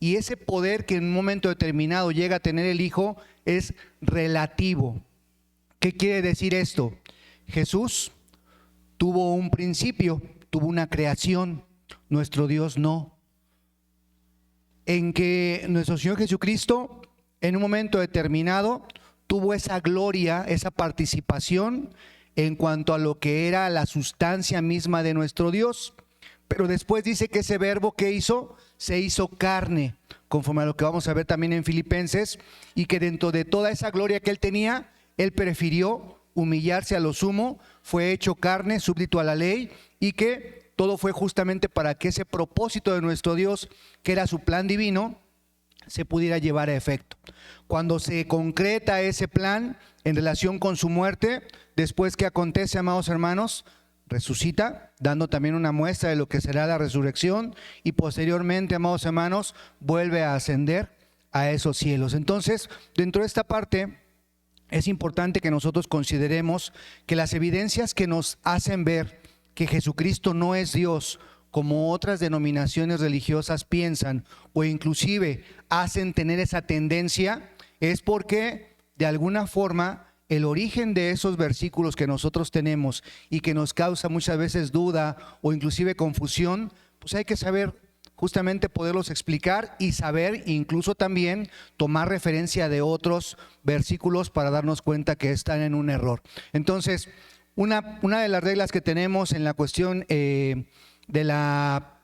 Y ese poder que en un momento determinado llega a tener el Hijo es relativo. ¿Qué quiere decir esto? Jesús tuvo un principio, tuvo una creación, nuestro Dios no. En que nuestro Señor Jesucristo en un momento determinado tuvo esa gloria, esa participación en cuanto a lo que era la sustancia misma de nuestro Dios. Pero después dice que ese verbo que hizo, se hizo carne, conforme a lo que vamos a ver también en Filipenses, y que dentro de toda esa gloria que él tenía, él prefirió humillarse a lo sumo, fue hecho carne, súbdito a la ley, y que todo fue justamente para que ese propósito de nuestro Dios, que era su plan divino, se pudiera llevar a efecto. Cuando se concreta ese plan en relación con su muerte, después, ¿qué acontece, amados hermanos? Resucita, dando también una muestra de lo que será la resurrección, y posteriormente, amados hermanos, vuelve a ascender a esos cielos. Entonces, dentro de esta parte, es importante que nosotros consideremos que las evidencias que nos hacen ver que Jesucristo no es Dios, como otras denominaciones religiosas piensan, o inclusive hacen tener esa tendencia, es porque de alguna forma el origen de esos versículos que nosotros tenemos y que nos causa muchas veces duda o inclusive confusión, pues hay que saber justamente poderlos explicar y saber incluso también tomar referencia de otros versículos para darnos cuenta que están en un error. Entonces, una de las reglas que tenemos en la cuestión de la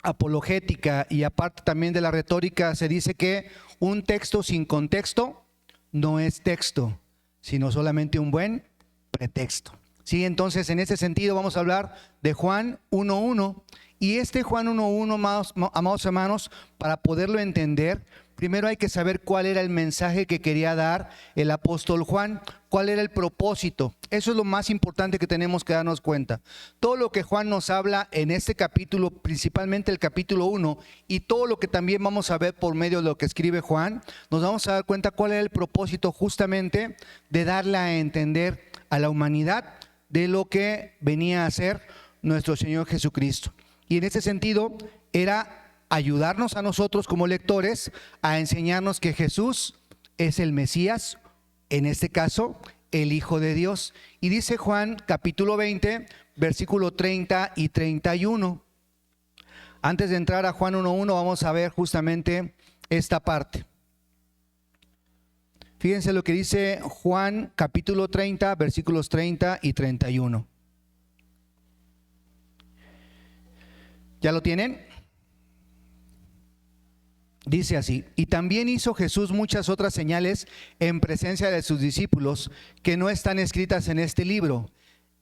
apologética y aparte también de la retórica, se dice que un texto sin contexto no es texto, sino solamente un buen pretexto. Sí, entonces en ese sentido vamos a hablar de Juan 1:1, y este Juan 1:1, amados hermanos, para poderlo entender, primero hay que saber cuál era el mensaje que quería dar el apóstol Juan, cuál era el propósito. Eso es lo más importante que tenemos que darnos cuenta. Todo lo que Juan nos habla en este capítulo, principalmente el capítulo 1, y todo lo que también vamos a ver por medio de lo que escribe Juan, nos vamos a dar cuenta cuál era el propósito justamente de darle a entender a la humanidad de lo que venía a ser nuestro Señor Jesucristo. Y en ese sentido era ayudarnos a nosotros como lectores a enseñarnos que Jesús es el Mesías, en este caso el Hijo de Dios. Y dice Juan capítulo 20, versículo 30 y 31. Antes de entrar a Juan 1:1 vamos a ver justamente esta parte. Fíjense lo que dice Juan capítulo 30, versículos 30 y 31. ¿Ya lo tienen? Dice así: y también hizo Jesús muchas otras señales en presencia de sus discípulos que no están escritas en este libro.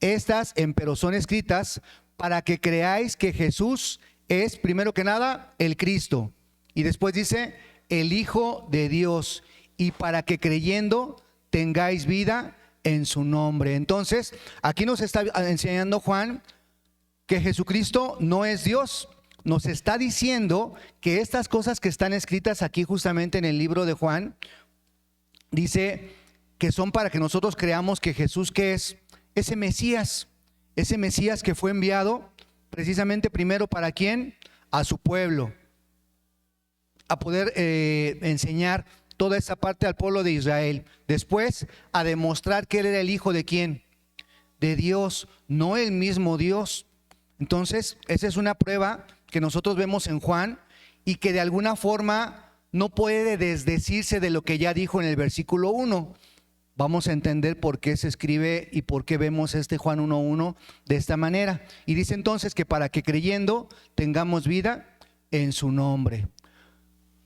Estas empero son escritas para que creáis que Jesús es, primero que nada, el Cristo. Y después dice, el Hijo de Dios, y para que creyendo tengáis vida en su nombre. Entonces, aquí nos está enseñando Juan que Jesucristo no es Dios. Nos está diciendo que estas cosas que están escritas aquí justamente en el libro de Juan, dice que son para que nosotros creamos que Jesús, que es ese Mesías que fue enviado precisamente primero ¿para quién? A su pueblo, a poder enseñar toda esa parte al pueblo de Israel. Después a demostrar que él era el Hijo de ¿quién? De Dios, no el mismo Dios. Entonces, esa es una prueba que nosotros vemos en Juan y que de alguna forma no puede desdecirse de lo que ya dijo en el versículo 1. Vamos a entender por qué se escribe y por qué vemos este Juan 1:1 de esta manera. Y dice entonces que para que creyendo tengamos vida en su nombre.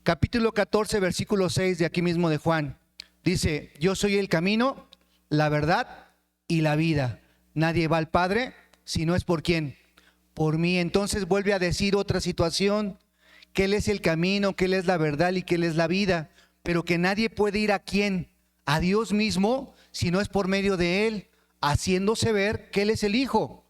Capítulo 14, versículo 6 de aquí mismo de Juan. Dice, yo soy el camino, la verdad y la vida. Nadie va al Padre si no es por ¿quién? Por mí. Entonces vuelve a decir otra situación, que Él es el camino, que Él es la verdad y que Él es la vida, pero que nadie puede ir ¿a quién? A Dios mismo, si no es por medio de Él, haciéndose ver que Él es el Hijo.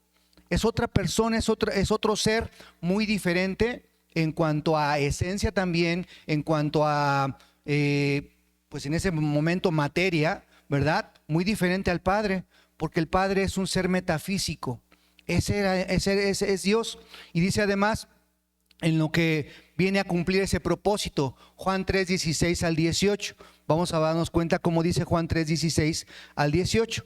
Es otra persona, es otro ser muy diferente en cuanto a esencia también, en cuanto a, pues en ese momento materia, ¿verdad? Muy diferente al Padre, porque el Padre es un ser metafísico. Ese es Dios. Y dice además en lo que viene a cumplir ese propósito. Juan 3, 16 al 18. Vamos a darnos cuenta cómo dice Juan 3, 16 al 18.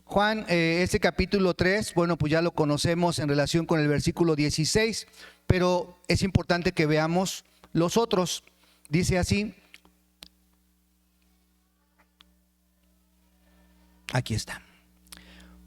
Juan, este capítulo 3, bueno, pues ya lo conocemos en relación con el versículo 16, pero es importante que veamos los otros. Dice así, aquí está.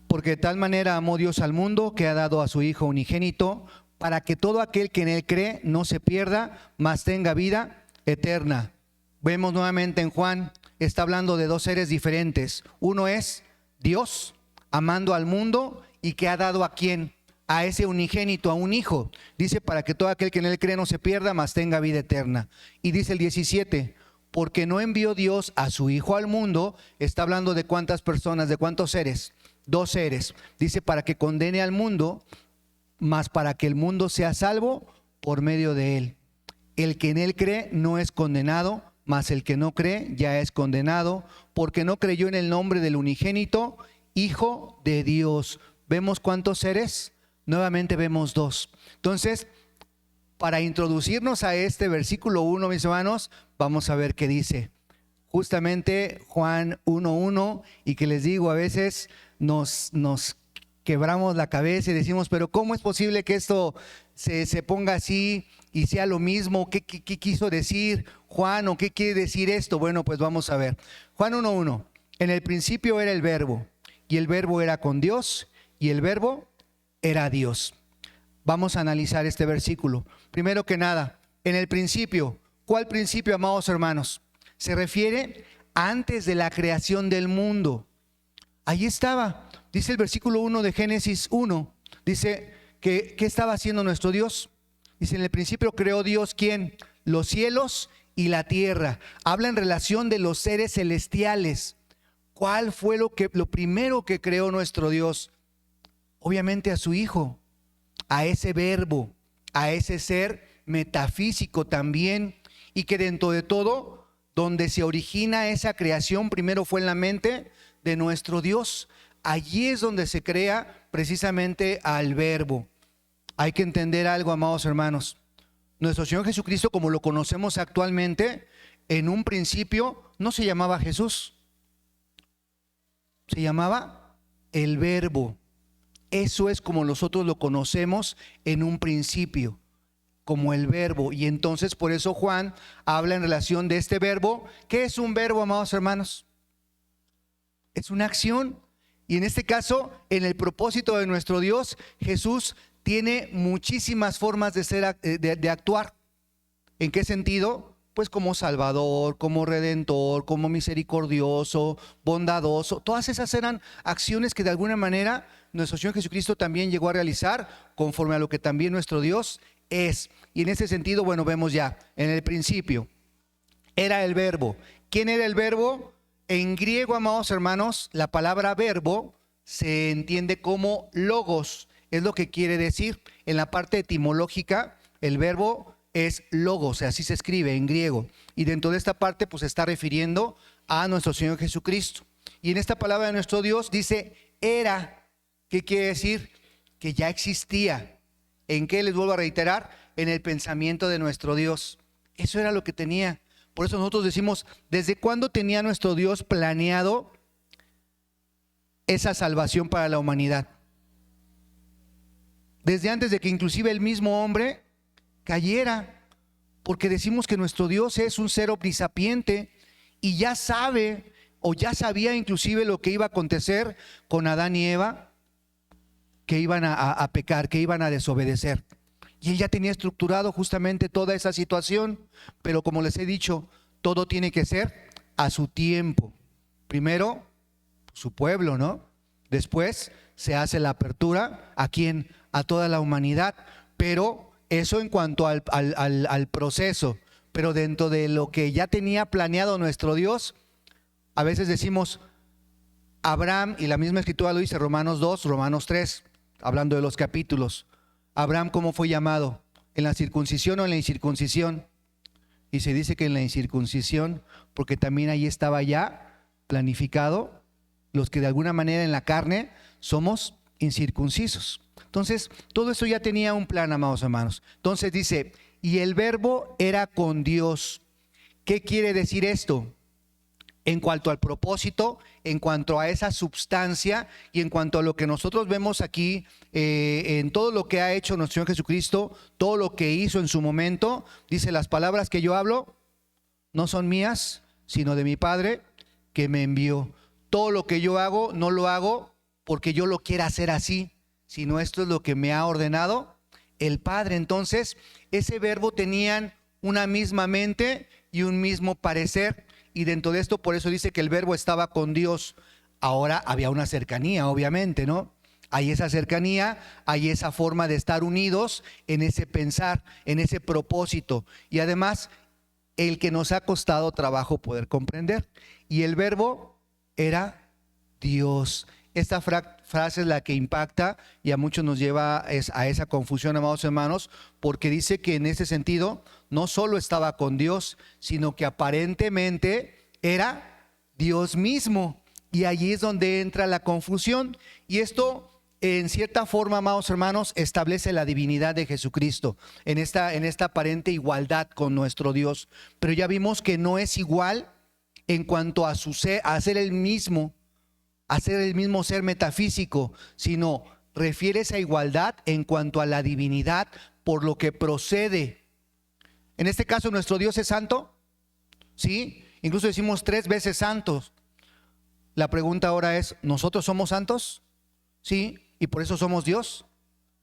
Porque de tal manera amó Dios al mundo que ha dado a su Hijo unigénito, para que todo aquel que en él cree no se pierda, mas tenga vida eterna. Vemos nuevamente en Juan, está hablando de dos seres diferentes. Uno es Dios amando al mundo y que ha dado a quién, a ese unigénito, a un hijo. Dice, para que todo aquel que en él cree no se pierda, mas tenga vida eterna. Y dice el 17, porque no envió Dios a su Hijo al mundo. Está hablando de cuántas personas, de cuántos seres. Dos seres. Dice, para que condene al mundo, mas para que el mundo sea salvo por medio de él. El que en él cree no es condenado, mas el que no cree ya es condenado, porque no creyó en el nombre del unigénito Hijo de Dios. ¿Vemos cuántos seres? Nuevamente vemos dos. Entonces, para introducirnos a este versículo 1, mis hermanos, vamos a ver qué dice. Justamente Juan 1:1, y que les digo, a veces nos quebramos la cabeza y decimos, pero ¿cómo es posible que esto se ponga así y sea lo mismo? ¿Qué quiso decir Juan o qué quiere decir esto? Bueno, pues vamos a ver. Juan 1:1, en el principio era el verbo, y el verbo era con Dios, y el verbo era Dios. Vamos a analizar este versículo. Primero que nada, en el principio. ¿Cuál principio, amados hermanos? Se refiere antes de la creación del mundo. Ahí estaba. Dice el versículo 1 de Génesis 1. Dice que ¿qué estaba haciendo nuestro Dios? Dice, en el principio creó Dios, ¿quién? Los cielos y la tierra. Habla en relación de los seres celestiales. ¿Cuál fue lo primero que creó nuestro Dios? Obviamente a su Hijo, a ese verbo, a ese ser metafísico también, y que dentro de todo, donde se origina esa creación, primero fue en la mente de nuestro Dios. Allí es donde se crea precisamente al verbo. Hay que entender algo, amados hermanos. Nuestro Señor Jesucristo, como lo conocemos actualmente, en un principio no se llamaba Jesús. Se llamaba el Verbo. Eso es como nosotros lo conocemos en un principio, como el verbo. Y entonces por eso Juan habla en relación de este verbo. ¿Qué es un verbo, amados hermanos? Es una acción. Y en este caso, en el propósito de nuestro Dios, Jesús tiene muchísimas formas de actuar. ¿En qué sentido? Pues como Salvador, como Redentor, como misericordioso, bondadoso. Todas esas eran acciones que de alguna manera nuestro Señor Jesucristo también llegó a realizar conforme a lo que también nuestro Dios es. Y en ese sentido, bueno, vemos ya, en el principio era el verbo. ¿Quién era el verbo? En griego, amados hermanos, la palabra verbo se entiende como logos. Es lo que quiere decir. En la parte etimológica, el verbo es logos, así se escribe en griego. Y dentro de esta parte, pues se está refiriendo a nuestro Señor Jesucristo. Y en esta palabra de nuestro Dios dice era. ¿Qué quiere decir? Que ya existía. ¿En qué? Les vuelvo a reiterar, en el pensamiento de nuestro Dios. Eso era lo que tenía. Por eso nosotros decimos, ¿desde cuándo tenía nuestro Dios planeado esa salvación para la humanidad? Desde antes de que inclusive el mismo hombre cayera, porque decimos que nuestro Dios es un ser omnisapiente y ya sabe o ya sabía inclusive lo que iba a acontecer con Adán y Eva, que iban a pecar, que iban a desobedecer. Y él ya tenía estructurado justamente toda esa situación, pero como les he dicho, todo tiene que ser a su tiempo. Primero, su pueblo, ¿no? Después se hace la apertura, ¿a quién? A toda la humanidad, pero eso en cuanto al proceso. Pero dentro de lo que ya tenía planeado nuestro Dios, a veces decimos Abraham, y la misma escritura lo dice, Romanos 2, Romanos 3, hablando de los capítulos. Abraham, ¿cómo fue llamado? ¿En la circuncisión o en la incircuncisión? Y se dice que en la incircuncisión, porque también ahí estaba ya planificado los que de alguna manera en la carne somos incircuncisos. Entonces, todo eso ya tenía un plan, amados hermanos. Entonces dice, y el verbo era con Dios. ¿Qué quiere decir esto? En cuanto al propósito, en cuanto a esa substancia y en cuanto a lo que nosotros vemos aquí, en todo lo que ha hecho nuestro Señor Jesucristo, todo lo que hizo en su momento, dice: las palabras que yo hablo no son mías, sino de mi Padre que me envió. Todo lo que yo hago no lo hago porque yo lo quiera hacer así, sino esto es lo que me ha ordenado el Padre. Entonces, ese verbo tenían una misma mente y un mismo parecer. Y dentro de esto, por eso dice que el verbo estaba con Dios. Ahora había una cercanía, obviamente, ¿no? Hay esa cercanía, hay esa forma de estar unidos en ese pensar, en ese propósito. Y además, el que nos ha costado trabajo poder comprender. Y el verbo era Dios. Esta frase es la que impacta y a muchos nos lleva a esa confusión, amados hermanos, porque dice que en ese sentido no solo estaba con Dios, sino que aparentemente era Dios mismo. Y allí es donde entra la confusión. Y esto, en cierta forma, amados hermanos, establece la divinidad de Jesucristo en esta aparente igualdad con nuestro Dios. Pero ya vimos que no es igual en cuanto a ser el mismo, a ser el mismo ser metafísico, sino refiere esa igualdad en cuanto a la divinidad por lo que procede. En este caso, nuestro Dios es santo, ¿sí? Incluso decimos 3 veces santos. La pregunta ahora es: ¿nosotros somos santos? ¿Sí? ¿Y por eso somos Dios?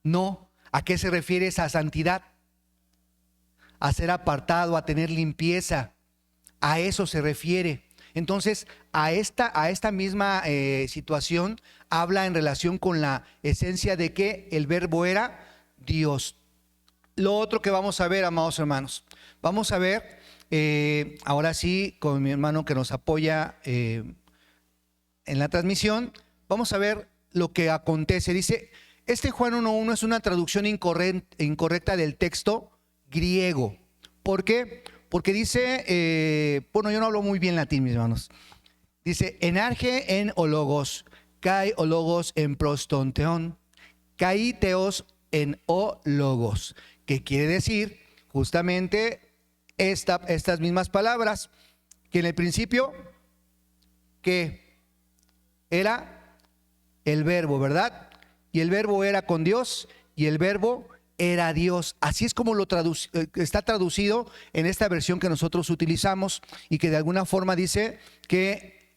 No. ¿A qué se refiere esa santidad? A ser apartado, a tener limpieza. A eso se refiere. Entonces, a esta misma situación habla en relación con la esencia de que el verbo era Dios. Lo otro que vamos a ver, amados hermanos, vamos a ver, ahora sí, con mi hermano que nos apoya en la transmisión, vamos a ver lo que acontece. Dice, Juan 1:1 es una traducción incorrecta del texto griego. ¿Por qué? Porque dice, bueno, yo no hablo muy bien latín, mis hermanos. Dice, enarge en ologos, kai ologos en prostonteon, kai teos en ologos. ¿Qué quiere decir? Justamente estas mismas palabras, que en el principio, que era el verbo, ¿verdad? Y el verbo era con Dios y el verbo era Dios. Así es como está traducido en esta versión que nosotros utilizamos y que de alguna forma dice que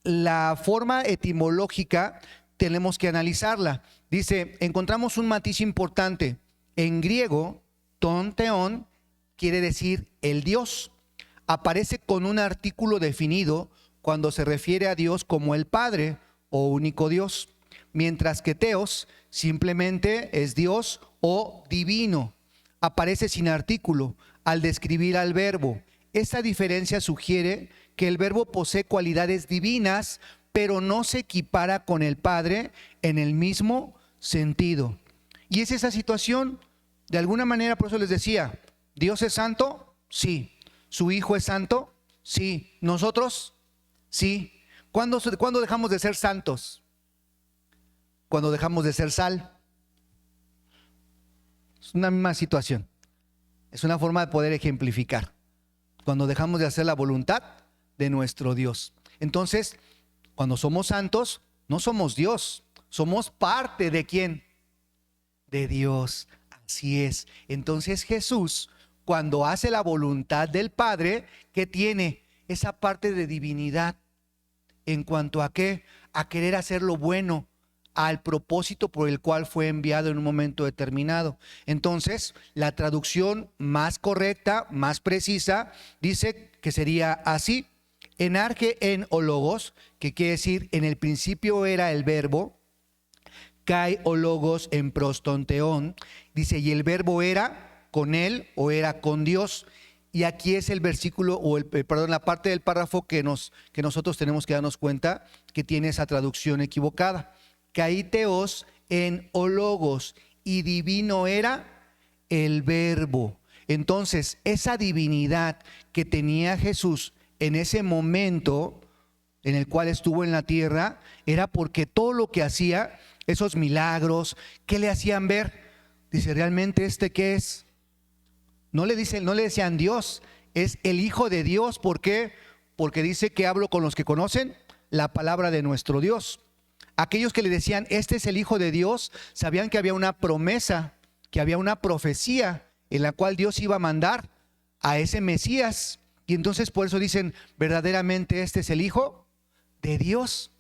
la forma etimológica tenemos que analizarla. Dice, encontramos un matiz importante. En griego, ton teon quiere decir el Dios. Aparece con un artículo definido cuando se refiere a Dios como el Padre o único Dios, mientras que teos simplemente es Dios o divino. Aparece sin artículo al describir al verbo. Esta diferencia sugiere que el verbo posee cualidades divinas, pero no se equipara con el Padre en el mismo sentido. Y es esa situación, de alguna manera, por eso les decía, ¿Dios es santo? Sí. ¿Su Hijo es santo? Sí. ¿Nosotros? Sí. ¿Cuándo dejamos de ser santos? Cuando dejamos de ser sal. Es una misma situación. Es una forma de poder ejemplificar. Cuando dejamos de hacer la voluntad de nuestro Dios. Entonces, cuando somos santos, no somos Dios. Somos parte de ¿quién? De Dios. Así es. Entonces Jesús, cuando hace la voluntad del Padre, ¿qué tiene? Esa parte de divinidad. ¿En cuanto a qué? A querer hacer lo bueno, al propósito por el cual fue enviado en un momento determinado. Entonces, la traducción más correcta, más precisa, dice que sería así: enarge en ologos, que quiere decir en el principio era el verbo, kai ologos en prostonteón, dice, y el verbo era con él o era con Dios. Y aquí es el versículo, la parte del párrafo que nosotros tenemos que darnos cuenta que tiene esa traducción equivocada. Caíteos en ologos, y divino era el verbo. Entonces, esa divinidad que tenía Jesús en ese momento en el cual estuvo en la tierra, era porque todo lo que hacía, esos milagros, ¿qué le hacían ver? Dice, ¿realmente ¿qué es? No le decían Dios, es el Hijo de Dios. ¿Por qué? Porque dice que hablo con los que conocen la palabra de nuestro Dios. Aquellos que le decían, este es el Hijo de Dios, sabían que había una promesa, que había una profecía en la cual Dios iba a mandar a ese Mesías. Y entonces por eso dicen, verdaderamente este es el Hijo de Dios.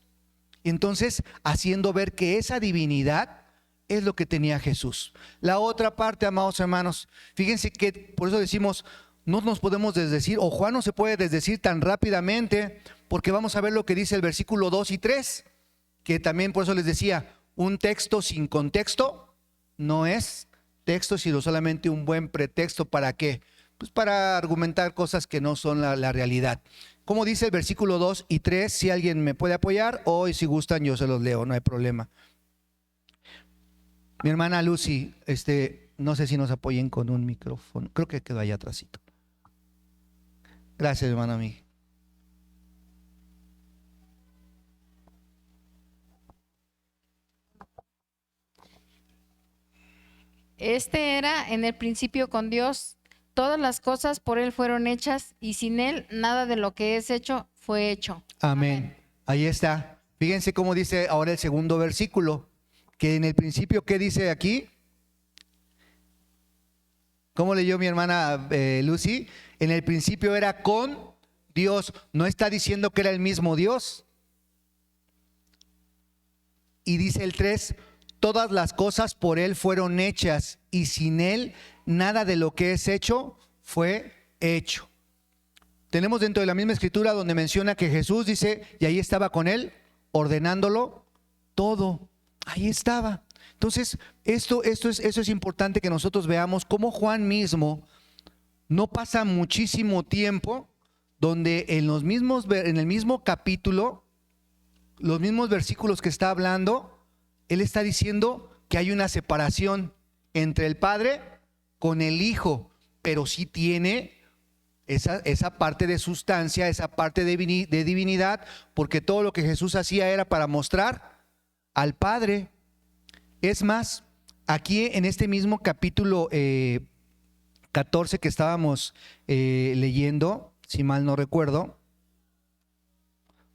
Y entonces haciendo ver que esa divinidad es lo que tenía Jesús. La otra parte, amados hermanos, fíjense que por eso decimos, no nos podemos desdecir, o Juan no se puede desdecir tan rápidamente, porque vamos a ver lo que dice el versículo 2 y 3, que también por eso les decía, un texto sin contexto no es texto, sino solamente un buen pretexto. ¿Para qué? Pues para argumentar cosas que no son la realidad. Como dice el versículo 2 y 3, si alguien me puede apoyar, o si gustan yo se los leo, no hay problema. Mi hermana Lucy, no sé si nos apoyen con un micrófono, creo que quedó allá atrásito. Gracias, hermano Miguel. Este era en el principio con Dios. Todas las cosas por Él fueron hechas y sin Él nada de lo que es hecho fue hecho. Amén. Ahí está. Fíjense cómo dice ahora el segundo versículo, que en el principio, ¿qué dice aquí? ¿Cómo leyó mi hermana Lucy? En el principio era con Dios. No está diciendo que era el mismo Dios. Y dice el 3, todas las cosas por Él fueron hechas y sin Él nada de lo que es hecho fue hecho. Tenemos dentro de la misma escritura donde menciona que Jesús dice, y ahí estaba con Él, ordenándolo todo. Ahí estaba. Entonces, eso es importante que nosotros veamos cómo Juan mismo no pasa muchísimo tiempo donde en el mismo capítulo, los mismos versículos que está hablando, él está diciendo que hay una separación entre el Padre con el Hijo, pero sí tiene esa parte de sustancia, esa parte de divinidad, porque todo lo que Jesús hacía era para mostrar al Padre. Es más, aquí en este mismo capítulo 14 que estábamos leyendo, si mal no recuerdo,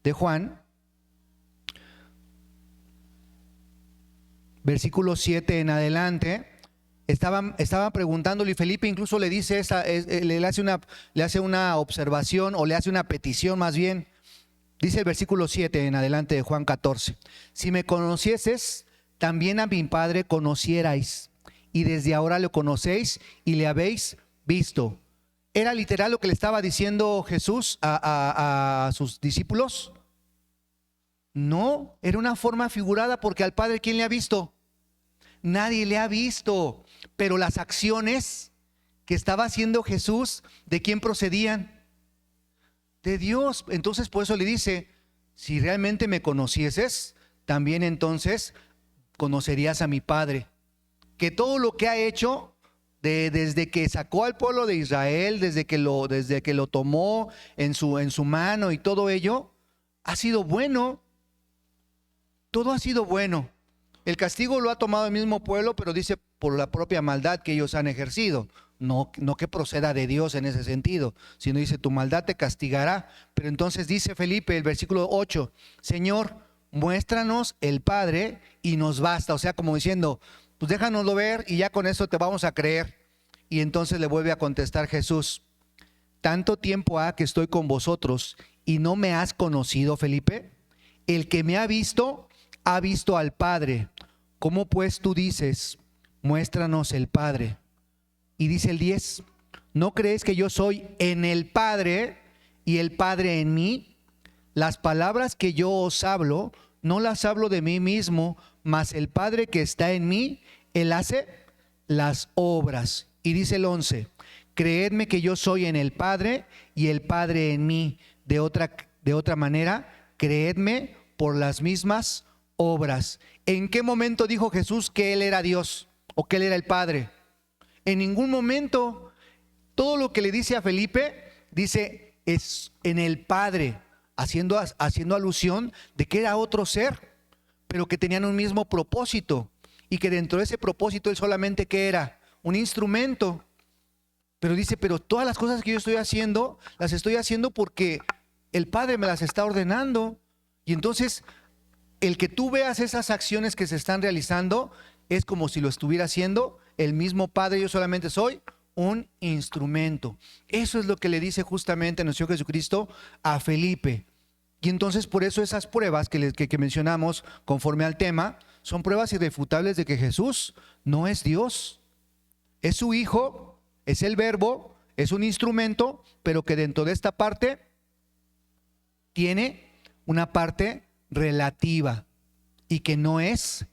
de Juan, versículo 7 en adelante, estaba preguntándole, y Felipe incluso le dice le hace una observación, o le hace una petición más bien. Dice el versículo 7 en adelante de Juan 14, si me conocieses, también a mi Padre conocierais, y desde ahora lo conocéis y le habéis visto. ¿Era literal lo que le estaba diciendo Jesús a sus discípulos? No, era una forma figurada, porque al Padre, ¿quién le ha visto? Nadie le ha visto, pero las acciones que estaba haciendo Jesús, ¿de quién procedían? De Dios. Entonces por eso le dice, si realmente me conocieses, también entonces conocerías a mi Padre, que todo lo que ha hecho desde que sacó al pueblo de Israel, desde que lo tomó en su mano y todo ello, ha sido bueno. Todo ha sido bueno. El castigo lo ha tomado el mismo pueblo, pero dice por la propia maldad que ellos han ejercido. No que proceda de Dios en ese sentido, sino dice, tu maldad te castigará. Pero entonces dice Felipe, el versículo 8, Señor, muéstranos el Padre y nos basta. O sea, como diciendo, pues déjanoslo ver y ya con eso te vamos a creer. Y entonces le vuelve a contestar Jesús, tanto tiempo ha que estoy con vosotros y no me has conocido, Felipe. El que me ha visto al Padre. ¿Cómo pues tú dices, muéstranos el Padre? Y dice el 10, ¿no crees que yo soy en el Padre y el Padre en mí? Las palabras que yo os hablo, no las hablo de mí mismo, mas el Padre que está en mí, Él hace las obras. Y dice el 11, creedme que yo soy en el Padre y el Padre en mí. De otra manera, creedme por las mismas obras. ¿En qué momento dijo Jesús que Él era Dios o que Él era el Padre? En ningún momento. Todo lo que le dice a Felipe, dice, es en el Padre, haciendo alusión de que era otro ser, pero que tenían un mismo propósito, y que dentro de ese propósito Él solamente, ¿qué era? Un instrumento. Pero dice, pero todas las cosas que yo estoy haciendo, las estoy haciendo porque el Padre me las está ordenando. Y entonces, el que tú veas esas acciones que se están realizando es como si lo estuviera haciendo el mismo Padre. Yo solamente soy un instrumento. Eso es lo que le dice justamente nuestro Señor Jesucristo a Felipe. Y entonces por eso esas pruebas que mencionamos conforme al tema son pruebas irrefutables de que Jesús no es Dios. Es su Hijo, es el Verbo, es un instrumento, pero que dentro de esta parte tiene una parte relativa y que no es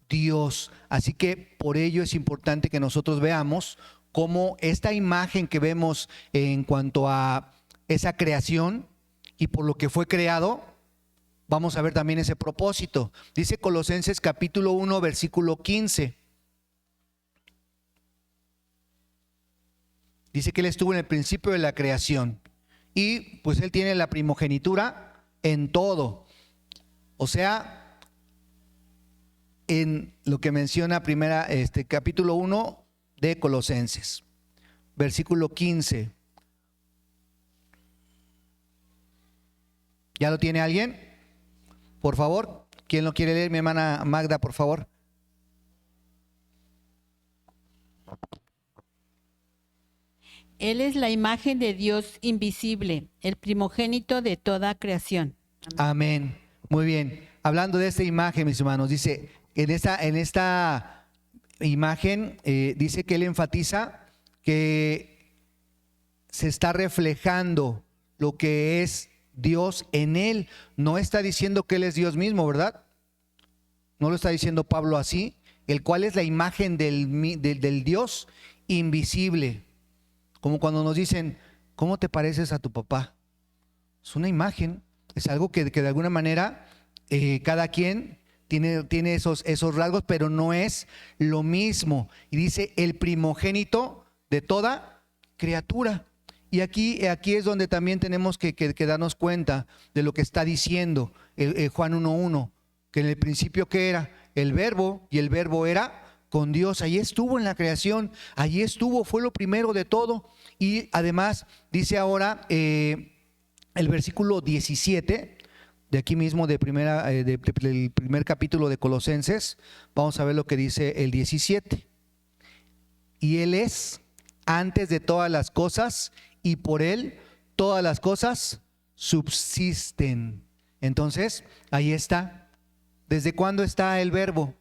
Dios. Así que por ello es importante que nosotros veamos cómo esta imagen que vemos en cuanto a esa creación y por lo que fue creado, vamos a ver también ese propósito. Dice Colosenses capítulo 1, versículo 15. Dice que Él estuvo en el principio de la creación y pues Él tiene la primogenitura en todo. O sea, en lo que menciona capítulo 1 de Colosenses, versículo 15. ¿Ya lo tiene alguien? Por favor, ¿quién lo quiere leer? Mi hermana Magda, por favor. Él es la imagen de Dios invisible, el primogénito de toda creación. Amén. Muy bien. Hablando de esta imagen, mis hermanos, dice, en esta imagen, dice que él enfatiza que se está reflejando lo que es Dios en él. No está diciendo que él es Dios mismo, ¿verdad? No lo está diciendo Pablo así, el cual es la imagen del Dios invisible. Como cuando nos dicen, ¿cómo te pareces a tu papá? Es una imagen, es algo que de alguna manera cada quien tiene esos rasgos, pero no es lo mismo. Y dice, el primogénito de toda criatura. Y aquí es donde también tenemos que darnos cuenta de lo que está diciendo Juan 1:1, que en el principio, ¿qué era? El Verbo, y el Verbo era con Dios. Allí estuvo en la creación, allí estuvo, fue lo primero de todo. Y además dice ahora el versículo 17 de aquí mismo del primer capítulo de Colosenses. Vamos a ver lo que dice el 17. Y Él es antes de todas las cosas, y por Él todas las cosas subsisten. Entonces, ahí está. ¿Desde cuándo está el Verbo?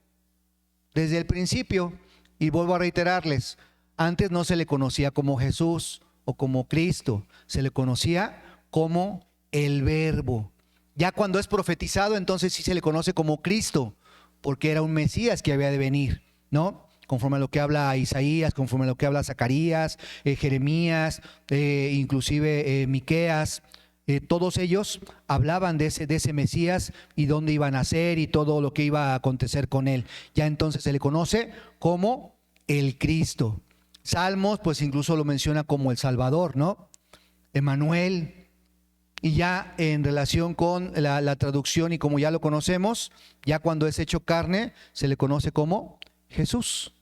Desde el principio. Y vuelvo a reiterarles, antes no se le conocía como Jesús o como Cristo, se le conocía como el Verbo. Ya cuando es profetizado, entonces sí se le conoce como Cristo, porque era un Mesías que había de venir, ¿no? Conforme a lo que habla Isaías, conforme a lo que habla Zacarías, Jeremías, inclusive Miqueas. Todos ellos hablaban de ese Mesías y dónde iba a nacer y todo lo que iba a acontecer con él. Ya entonces se le conoce como el Cristo. Salmos, pues incluso lo menciona como el Salvador, ¿no? Emmanuel. Y ya en relación con la traducción y como ya lo conocemos, ya cuando es hecho carne, se le conoce como Jesús.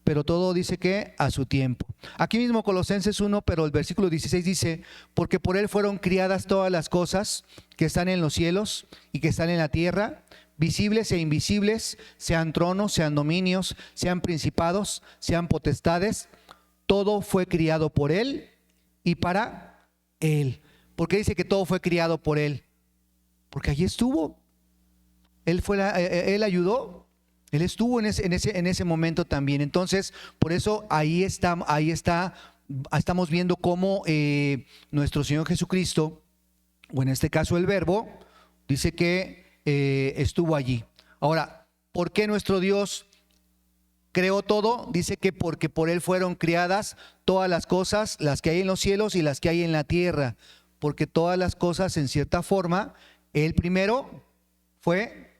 Pero todo dice que a su tiempo. Aquí mismo Colosenses 1, pero el versículo 16 dice, porque por Él fueron criadas todas las cosas que están en los cielos y que están en la tierra, visibles e invisibles, sean tronos, sean dominios, sean principados, sean potestades. Todo fue criado por Él y para Él. ¿Por qué dice que todo fue criado por Él? Porque allí estuvo. Él ayudó. Él estuvo en ese momento también. Entonces, por eso ahí estamos viendo cómo nuestro Señor Jesucristo, o en este caso el Verbo, dice que estuvo allí. Ahora, ¿por qué nuestro Dios creó todo? Dice que porque por Él fueron criadas todas las cosas, las que hay en los cielos y las que hay en la tierra. Porque todas las cosas, en cierta forma, Él primero fue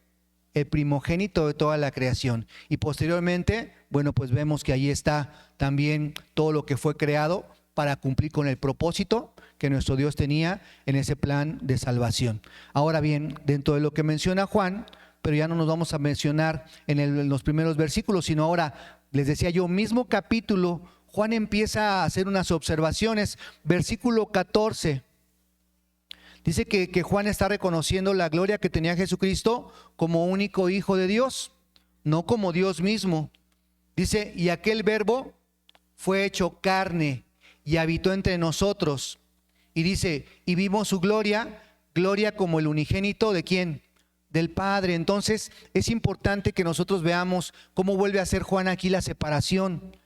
el primogénito de toda la creación. Y posteriormente, bueno, pues vemos que ahí está también todo lo que fue creado para cumplir con el propósito que nuestro Dios tenía en ese plan de salvación. Ahora bien, dentro de lo que menciona Juan, pero ya no nos vamos a mencionar en los primeros versículos, sino ahora, les decía yo, mismo capítulo, Juan empieza a hacer unas observaciones. Versículo 14. Dice que Juan está reconociendo la gloria que tenía Jesucristo como único Hijo de Dios, no como Dios mismo. Dice, y aquel verbo fue hecho carne y habitó entre nosotros. Y dice, y vimos su gloria, gloria como el unigénito ¿de quién? Del Padre. Entonces es importante que nosotros veamos cómo vuelve a hacer Juan aquí la separación.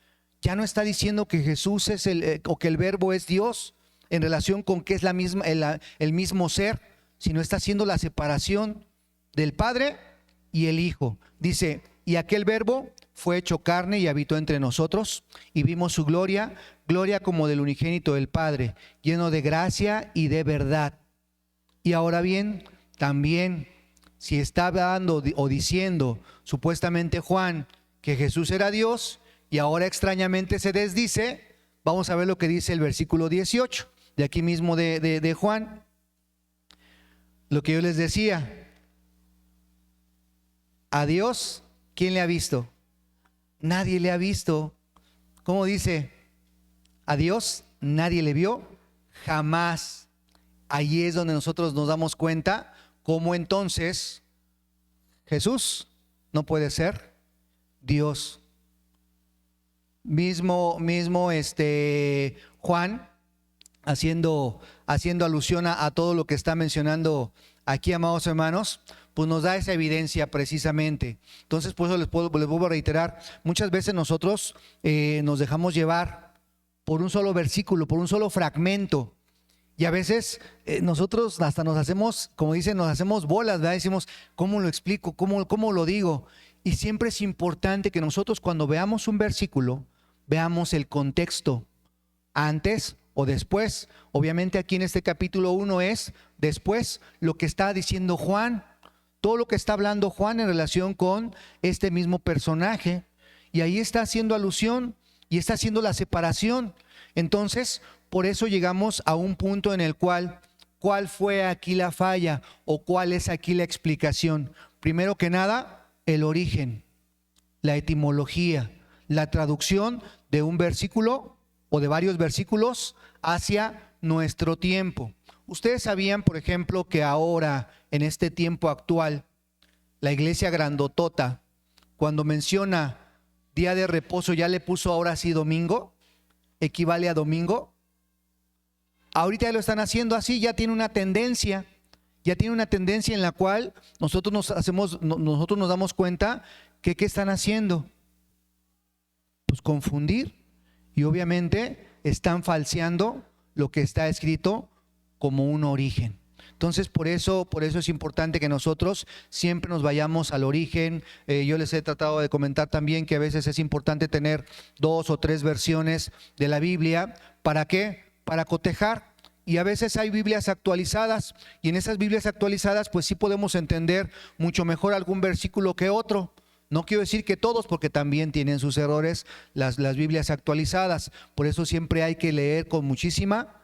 Ya no está diciendo que Jesús es o que el verbo es Dios en relación con que es la misma, el mismo ser, sino está haciendo la separación del Padre y el Hijo. Dice, y aquel verbo fue hecho carne y habitó entre nosotros, y vimos su gloria, gloria como del unigénito del Padre, lleno de gracia y de verdad. Y ahora bien, también, si está hablando o diciendo supuestamente Juan que Jesús era Dios, y ahora extrañamente se desdice, vamos a ver lo que dice el versículo 18, de aquí mismo de Juan. Lo que yo les decía, a Dios, ¿quién le ha visto? Nadie le ha visto. ¿Cómo dice? A Dios nadie le vio jamás. Ahí es donde nosotros nos damos cuenta cómo entonces Jesús no puede ser Dios. Mismo Juan, haciendo alusión a todo lo que está mencionando aquí, amados hermanos, pues nos da esa evidencia precisamente. Entonces, por eso les vuelvo a reiterar, muchas veces nosotros nos dejamos llevar por un solo versículo, por un solo fragmento. Y a veces nosotros hasta nos hacemos, como dicen, nos hacemos bolas, ¿verdad? Decimos, ¿cómo lo explico? ¿Cómo lo digo? Y siempre es importante que nosotros cuando veamos un versículo, veamos el contexto, antes o después. Obviamente aquí en este capítulo 1 es después lo que está diciendo Juan, todo lo que está hablando Juan en relación con este mismo personaje. Y ahí está haciendo alusión y está haciendo la separación. Entonces, por eso llegamos a un punto en el cual, ¿cuál fue aquí la falla o cuál es aquí la explicación? Primero que nada, el origen, la etimología, la traducción de un versículo o de varios versículos hacia nuestro tiempo. Ustedes sabían, por ejemplo, que ahora, en este tiempo actual, la iglesia grandotota, cuando menciona día de reposo, ya le puso ahora sí domingo, equivale a domingo. Ahorita ya lo están haciendo así, ya tiene una tendencia en la cual nosotros nos damos cuenta que ¿qué están haciendo? Pues confundir, y obviamente están falseando lo que está escrito como un origen. Entonces por eso es importante que nosotros siempre nos vayamos al origen. Yo les he tratado de comentar también que a veces es importante tener 2 o 3 versiones de la Biblia. ¿Para qué? Para cotejar. Y a veces hay Biblias actualizadas, y en esas Biblias actualizadas pues sí podemos entender mucho mejor algún versículo que otro. No quiero decir que todos, porque también tienen sus errores las Biblias actualizadas. Por eso siempre hay que leer con muchísima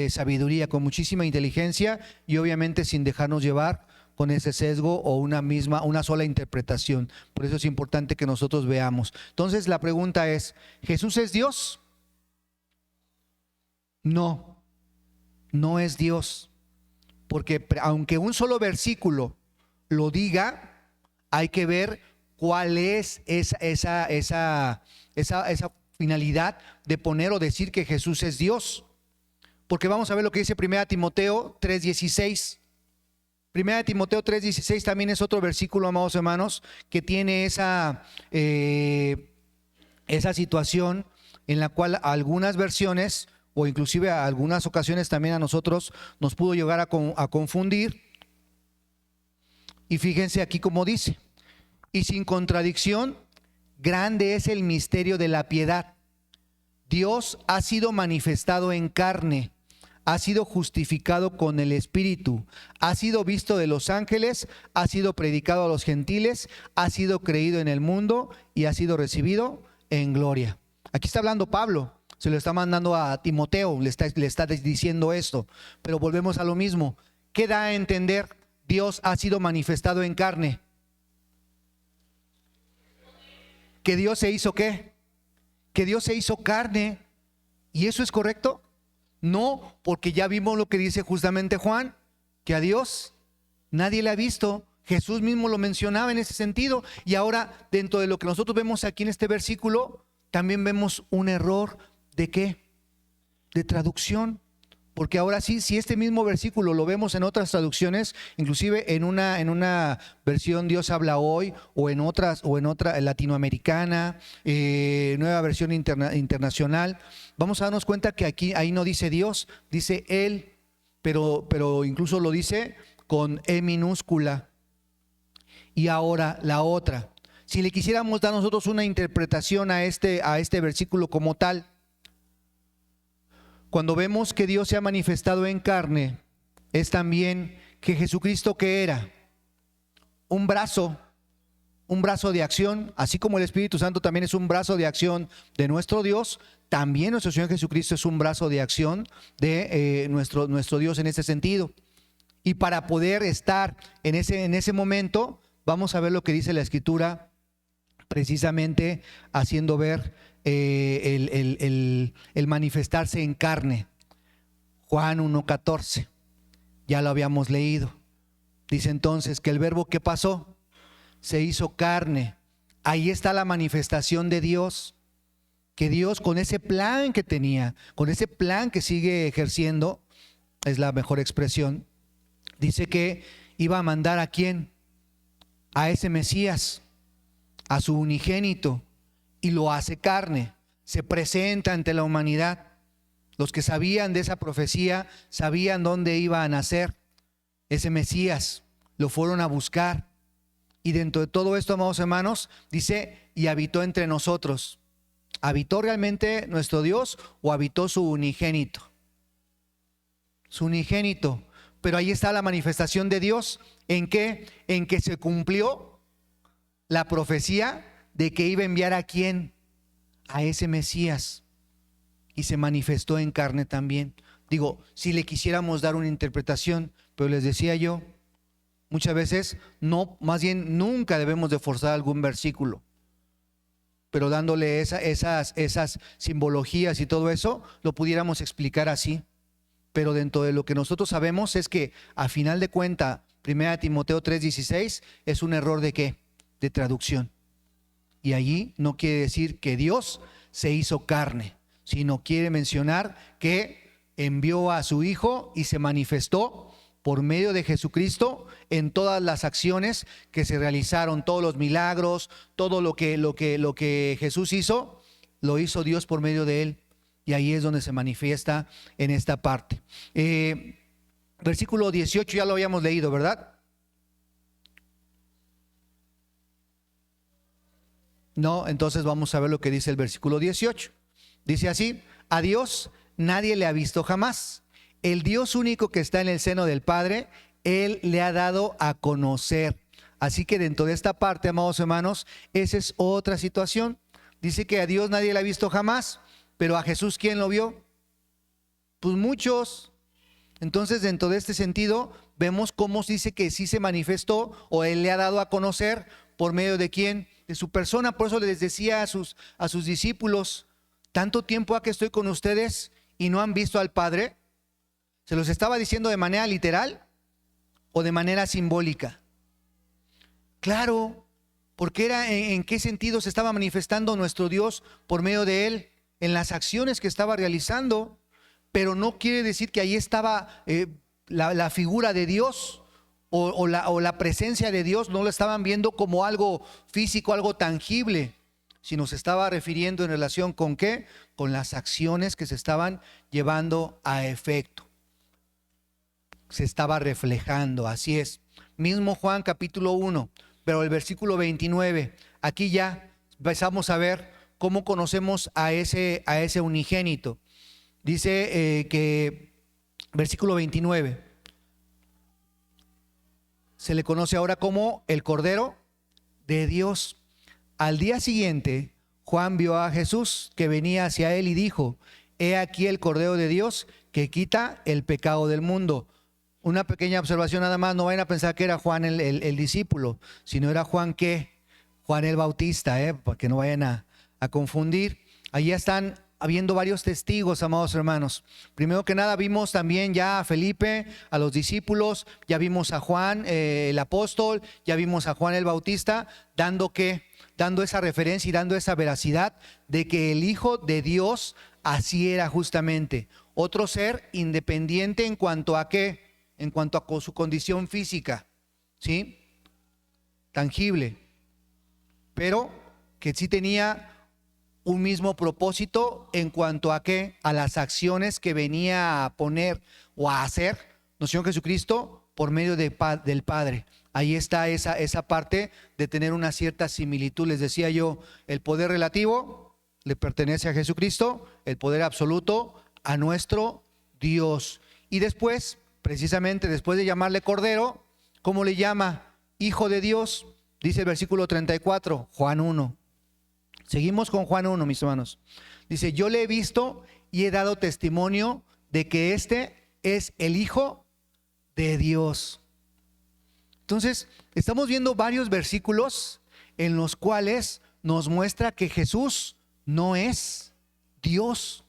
sabiduría, con muchísima inteligencia, y obviamente sin dejarnos llevar con ese sesgo o una sola interpretación. Por eso es importante que nosotros veamos. Entonces la pregunta es, ¿Jesús es Dios? No, no es Dios. Porque aunque un solo versículo lo diga, hay que ver cuál es esa finalidad de poner o decir que Jesús es Dios. Porque vamos a ver lo que dice 1 Timoteo 3:16. 1 Timoteo 3:16 también es otro versículo, amados hermanos, que tiene esa situación en la cual algunas versiones, o inclusive a algunas ocasiones también a nosotros, nos pudo llegar a confundir. Y fíjense aquí como dice: y sin contradicción, grande es el misterio de la piedad. Dios ha sido manifestado en carne, ha sido justificado con el Espíritu, ha sido visto de los ángeles, ha sido predicado a los gentiles, ha sido creído en el mundo y ha sido recibido en gloria. Aquí está hablando Pablo, se lo está mandando a Timoteo, le está diciendo esto, pero volvemos a lo mismo. ¿Qué da a entender? Dios ha sido manifestado en carne. ¿Que Dios se hizo qué? que Dios se hizo carne. ¿Y eso es correcto? No, porque ya vimos lo que dice justamente Juan, que a Dios nadie le ha visto. Jesús mismo lo mencionaba en ese sentido. Y ahora, dentro de lo que nosotros vemos aquí en este versículo, también vemos un error ¿de qué? De traducción. Porque ahora sí, si este mismo versículo lo vemos en otras traducciones, inclusive en una versión Dios habla hoy, o en otra latinoamericana, nueva versión internacional, vamos a darnos cuenta que ahí no dice Dios, dice Él, pero incluso lo dice con E minúscula. Y ahora la otra. Si le quisiéramos dar nosotros una interpretación a este versículo como tal, cuando vemos que Dios se ha manifestado en carne, es también que Jesucristo, ¿qué era? Un brazo de acción, así como el Espíritu Santo también es un brazo de acción de nuestro Dios, también nuestro Señor Jesucristo es un brazo de acción de nuestro Dios en ese sentido. Y para poder estar en ese momento, vamos a ver lo que dice la Escritura, precisamente haciendo ver el manifestarse en carne. Juan 1:14, ya lo habíamos leído. Dice entonces que el verbo que pasó se hizo carne. Ahí está la manifestación de Dios, que Dios con ese plan que tenía, con ese plan que sigue ejerciendo, es la mejor expresión, dice que iba a mandar ¿a quién? A ese Mesías, a su unigénito, y lo hace carne, se presenta ante la humanidad. Los que sabían de esa profecía sabían dónde iba a nacer ese Mesías, lo fueron a buscar. Y dentro de todo esto, amados hermanos, dice, y habitó entre nosotros. ¿Habitó realmente nuestro Dios o habitó su unigénito? Su unigénito. Pero ahí está la manifestación de Dios. ¿En qué? En que se cumplió la profecía de que iba a enviar ¿a quién? A ese Mesías. Y se manifestó en carne también. Digo, si le quisiéramos dar una interpretación, pero les decía yo, muchas veces no, más bien nunca debemos de forzar algún versículo, pero dándole esas simbologías y todo eso, lo pudiéramos explicar así. Pero dentro de lo que nosotros sabemos es que a final de cuenta, 1 Timoteo 3:16 es un error ¿de qué? De traducción. Y allí no quiere decir que Dios se hizo carne, sino quiere mencionar que envió a su Hijo y se manifestó por medio de Jesucristo en todas las acciones que se realizaron, todos los milagros, todo lo que Jesús hizo, lo hizo Dios por medio de él. Y ahí es donde se manifiesta en esta parte. Versículo 18 ya lo habíamos leído, ¿verdad? No, entonces vamos a ver lo que dice el versículo 18. Dice así: a Dios nadie le ha visto jamás. El Dios único que está en el seno del Padre, Él le ha dado a conocer. Así que dentro de esta parte, amados hermanos, esa es otra situación. Dice que a Dios nadie le ha visto jamás, pero a Jesús, ¿quién lo vio? Pues muchos. Entonces, dentro de este sentido, vemos cómo dice que sí se manifestó o Él le ha dado a conocer por medio de quién, de su persona. Por eso les decía a sus discípulos: tanto tiempo ha que estoy con ustedes y no han visto al Padre. ¿Se los estaba diciendo de manera literal o de manera simbólica? Claro, porque era en qué sentido se estaba manifestando nuestro Dios por medio de Él, en las acciones que estaba realizando. Pero no quiere decir que ahí estaba la figura de Dios o la presencia de Dios. No lo estaban viendo como algo físico, algo tangible, sino se estaba refiriendo en relación con ¿qué? Con las acciones que se estaban llevando a efecto. Se estaba reflejando, así es. Mismo Juan capítulo 1, pero el versículo 29, aquí ya empezamos a ver cómo conocemos a ese unigénito. Dice que, versículo 29, se le conoce ahora como el Cordero de Dios. Al día siguiente, Juan vio a Jesús que venía hacia él y dijo: he aquí el Cordero de Dios que quita el pecado del mundo. Una pequeña observación nada más, no vayan a pensar que era Juan el discípulo, sino era Juan ¿qué? Juan el Bautista, para que no vayan a confundir. Allí están habiendo varios testigos, amados hermanos. Primero que nada vimos también ya a Felipe, a los discípulos, ya vimos a Juan el apóstol, ya vimos a Juan el Bautista, dando esa referencia y dando esa veracidad de que el Hijo de Dios así era justamente. Otro ser independiente en cuanto a qué, en cuanto a su condición física, ¿sí? Tangible, pero que sí tenía un mismo propósito en cuanto a qué, a las acciones que venía a poner o a hacer nuestro Señor Jesucristo por medio del Padre. Ahí está esa parte de tener una cierta similitud. Les decía yo, el poder relativo le pertenece a Jesucristo, el poder absoluto a nuestro Dios. Y después, precisamente después de llamarle Cordero, ¿cómo le llama? Hijo de Dios, dice el versículo 34, Juan 1. Seguimos con Juan 1, mis hermanos. Dice, yo le he visto y he dado testimonio de que este es el Hijo de Dios. Entonces, estamos viendo varios versículos en los cuales nos muestra que Jesús no es Dios.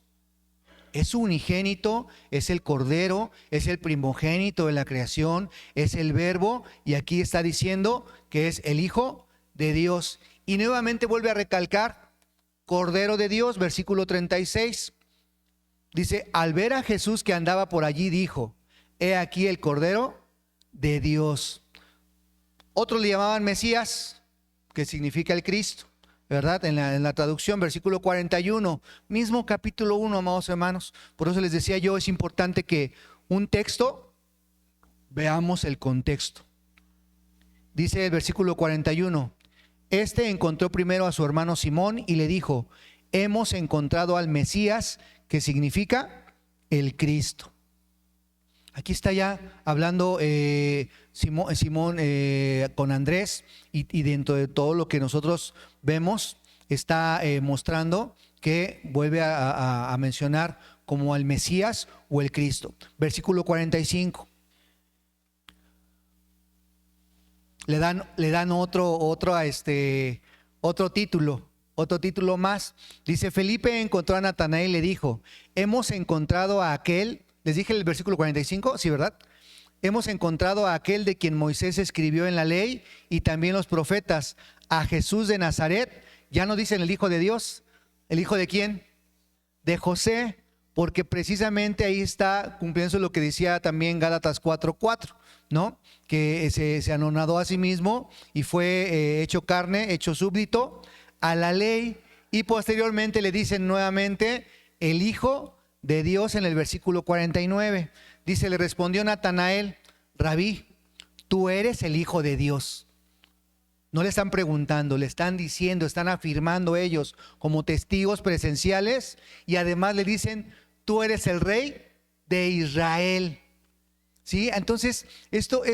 Es su unigénito, es el Cordero, es el primogénito de la creación, es el Verbo, y aquí está diciendo que es el Hijo de Dios. Y nuevamente vuelve a recalcar, Cordero de Dios, versículo 36. Dice, al ver a Jesús que andaba por allí, dijo, he aquí el Cordero de Dios. Otros le llamaban Mesías, que significa el Cristo, ¿verdad? En la traducción, versículo 41, mismo capítulo 1, amados hermanos. Por eso les decía yo, es importante que un texto, veamos el contexto. Dice el versículo 41, este encontró primero a su hermano Simón y le dijo, hemos encontrado al Mesías, que significa el Cristo. Aquí está ya hablando Simón con Andrés y dentro de todo lo que nosotros vemos está mostrando que vuelve a mencionar como al Mesías o el Cristo. Versículo 45. Le dan otro título más. Dice, Felipe encontró a Natanael y le dijo, hemos encontrado a aquel. Les dije el versículo 45, sí, ¿verdad? Hemos encontrado a aquel de quien Moisés escribió en la ley y también los profetas, a Jesús de Nazaret. Ya no dicen el Hijo de Dios. ¿El Hijo de quién? De José, porque precisamente ahí está cumpliendo lo que decía también Gálatas 4:4, ¿no? Que se anonadó a sí mismo y fue hecho carne, hecho súbdito a la ley, y posteriormente le dicen nuevamente el Hijo de Dios en el versículo 49. Dice, le respondió Natanael, Rabí, tú eres el Hijo de Dios. No le están preguntando, le están diciendo, están afirmando ellos como testigos presenciales, y además le dicen, tú eres el Rey de Israel. ¿Sí? Entonces, esto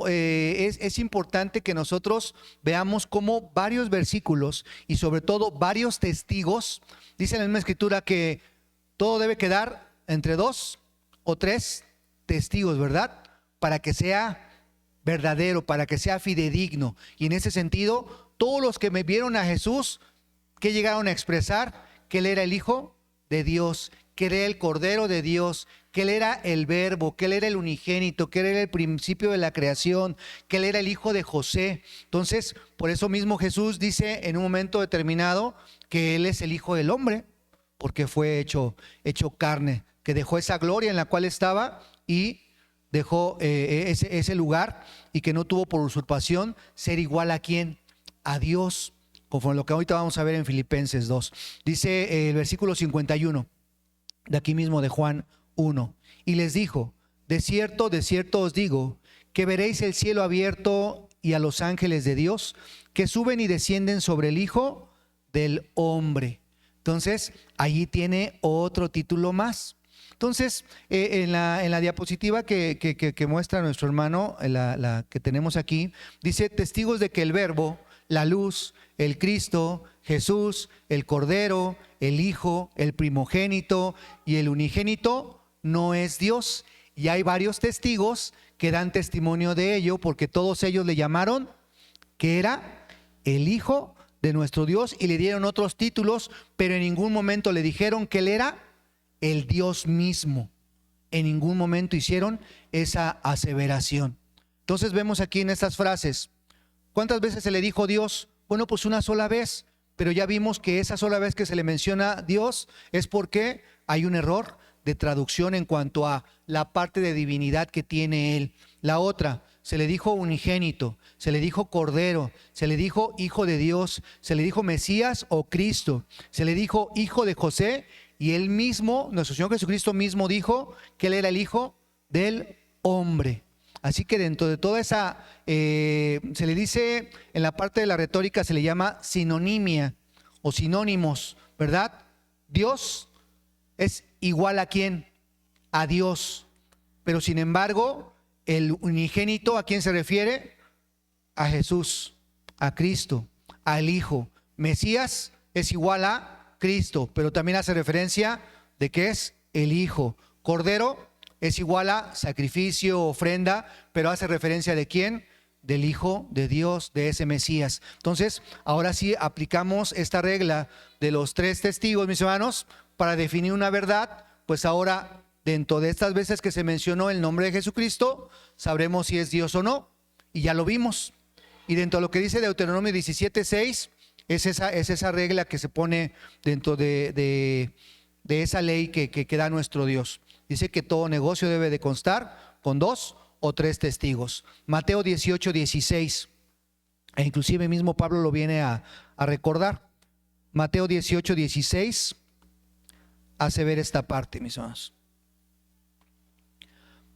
es importante que nosotros veamos cómo varios versículos y sobre todo varios testigos, dice en la misma escritura que todo debe quedar entre 2 o 3 testigos, ¿verdad? Para que sea verdadero, para que sea fidedigno. Y en ese sentido, todos los que me vieron a Jesús, que llegaron a expresar que Él era el Hijo de Dios, que Él era el Cordero de Dios, que Él era el Verbo, que Él era el unigénito, que Él era el principio de la creación, que Él era el Hijo de José. Entonces, por eso mismo Jesús dice en un momento determinado que Él es el Hijo del Hombre, porque fue hecho carne, que dejó esa gloria en la cual estaba y dejó ese lugar, y que no tuvo por usurpación ser igual a quién, a Dios, conforme lo que ahorita vamos a ver en Filipenses 2. Dice el versículo 51, de aquí mismo de Juan 1, y les dijo, de cierto os digo, que veréis el cielo abierto y a los ángeles de Dios, que suben y descienden sobre el Hijo del Hombre. Entonces, allí tiene otro título más. Entonces, en la diapositiva que muestra nuestro hermano, la que tenemos aquí, dice, testigos de que el Verbo, la luz, el Cristo, Jesús, el Cordero, el Hijo, el primogénito y el unigénito no es Dios. Y hay varios testigos que dan testimonio de ello, porque todos ellos le llamaron que era el Hijo de nuestro Dios y le dieron otros títulos, pero en ningún momento le dijeron que Él era el Dios mismo. En ningún momento hicieron esa aseveración. Entonces vemos aquí en estas frases, ¿cuántas veces se le dijo Dios? Bueno, pues una sola vez, pero ya vimos que esa sola vez que se le menciona Dios es porque hay un error de traducción en cuanto a la parte de divinidad que tiene Él. La otra, se le dijo unigénito, se le dijo Cordero, se le dijo Hijo de Dios, se le dijo Mesías o Cristo, se le dijo Hijo de José, y Él mismo, nuestro Señor Jesucristo mismo dijo que Él era el Hijo del Hombre. Así que dentro de toda esa, se le dice, en la parte de la retórica se le llama sinonimia o sinónimos, ¿verdad? Dios es igual a ¿quién? A Dios. Pero sin embargo, el unigénito, ¿a quién se refiere? A Jesús, a Cristo, al Hijo. Mesías es igual a Cristo, pero también hace referencia de que es el Hijo. Cordero es igual a sacrificio, ofrenda, pero hace referencia de ¿quién? Del Hijo de Dios, de ese Mesías. Entonces, ahora sí aplicamos esta regla de los 3 testigos, mis hermanos, para definir una verdad. Pues ahora, dentro de estas veces que se mencionó el nombre de Jesucristo, sabremos si es Dios o no, y ya lo vimos. Y dentro de lo que dice Deuteronomio 17:6, es esa regla que se pone dentro de esa ley que da nuestro Dios. Dice que todo negocio debe de constar con 2 o 3 testigos. Mateo 18:16, e inclusive mismo Pablo lo viene a recordar. Mateo 18:16 hace ver esta parte, mis hermanos.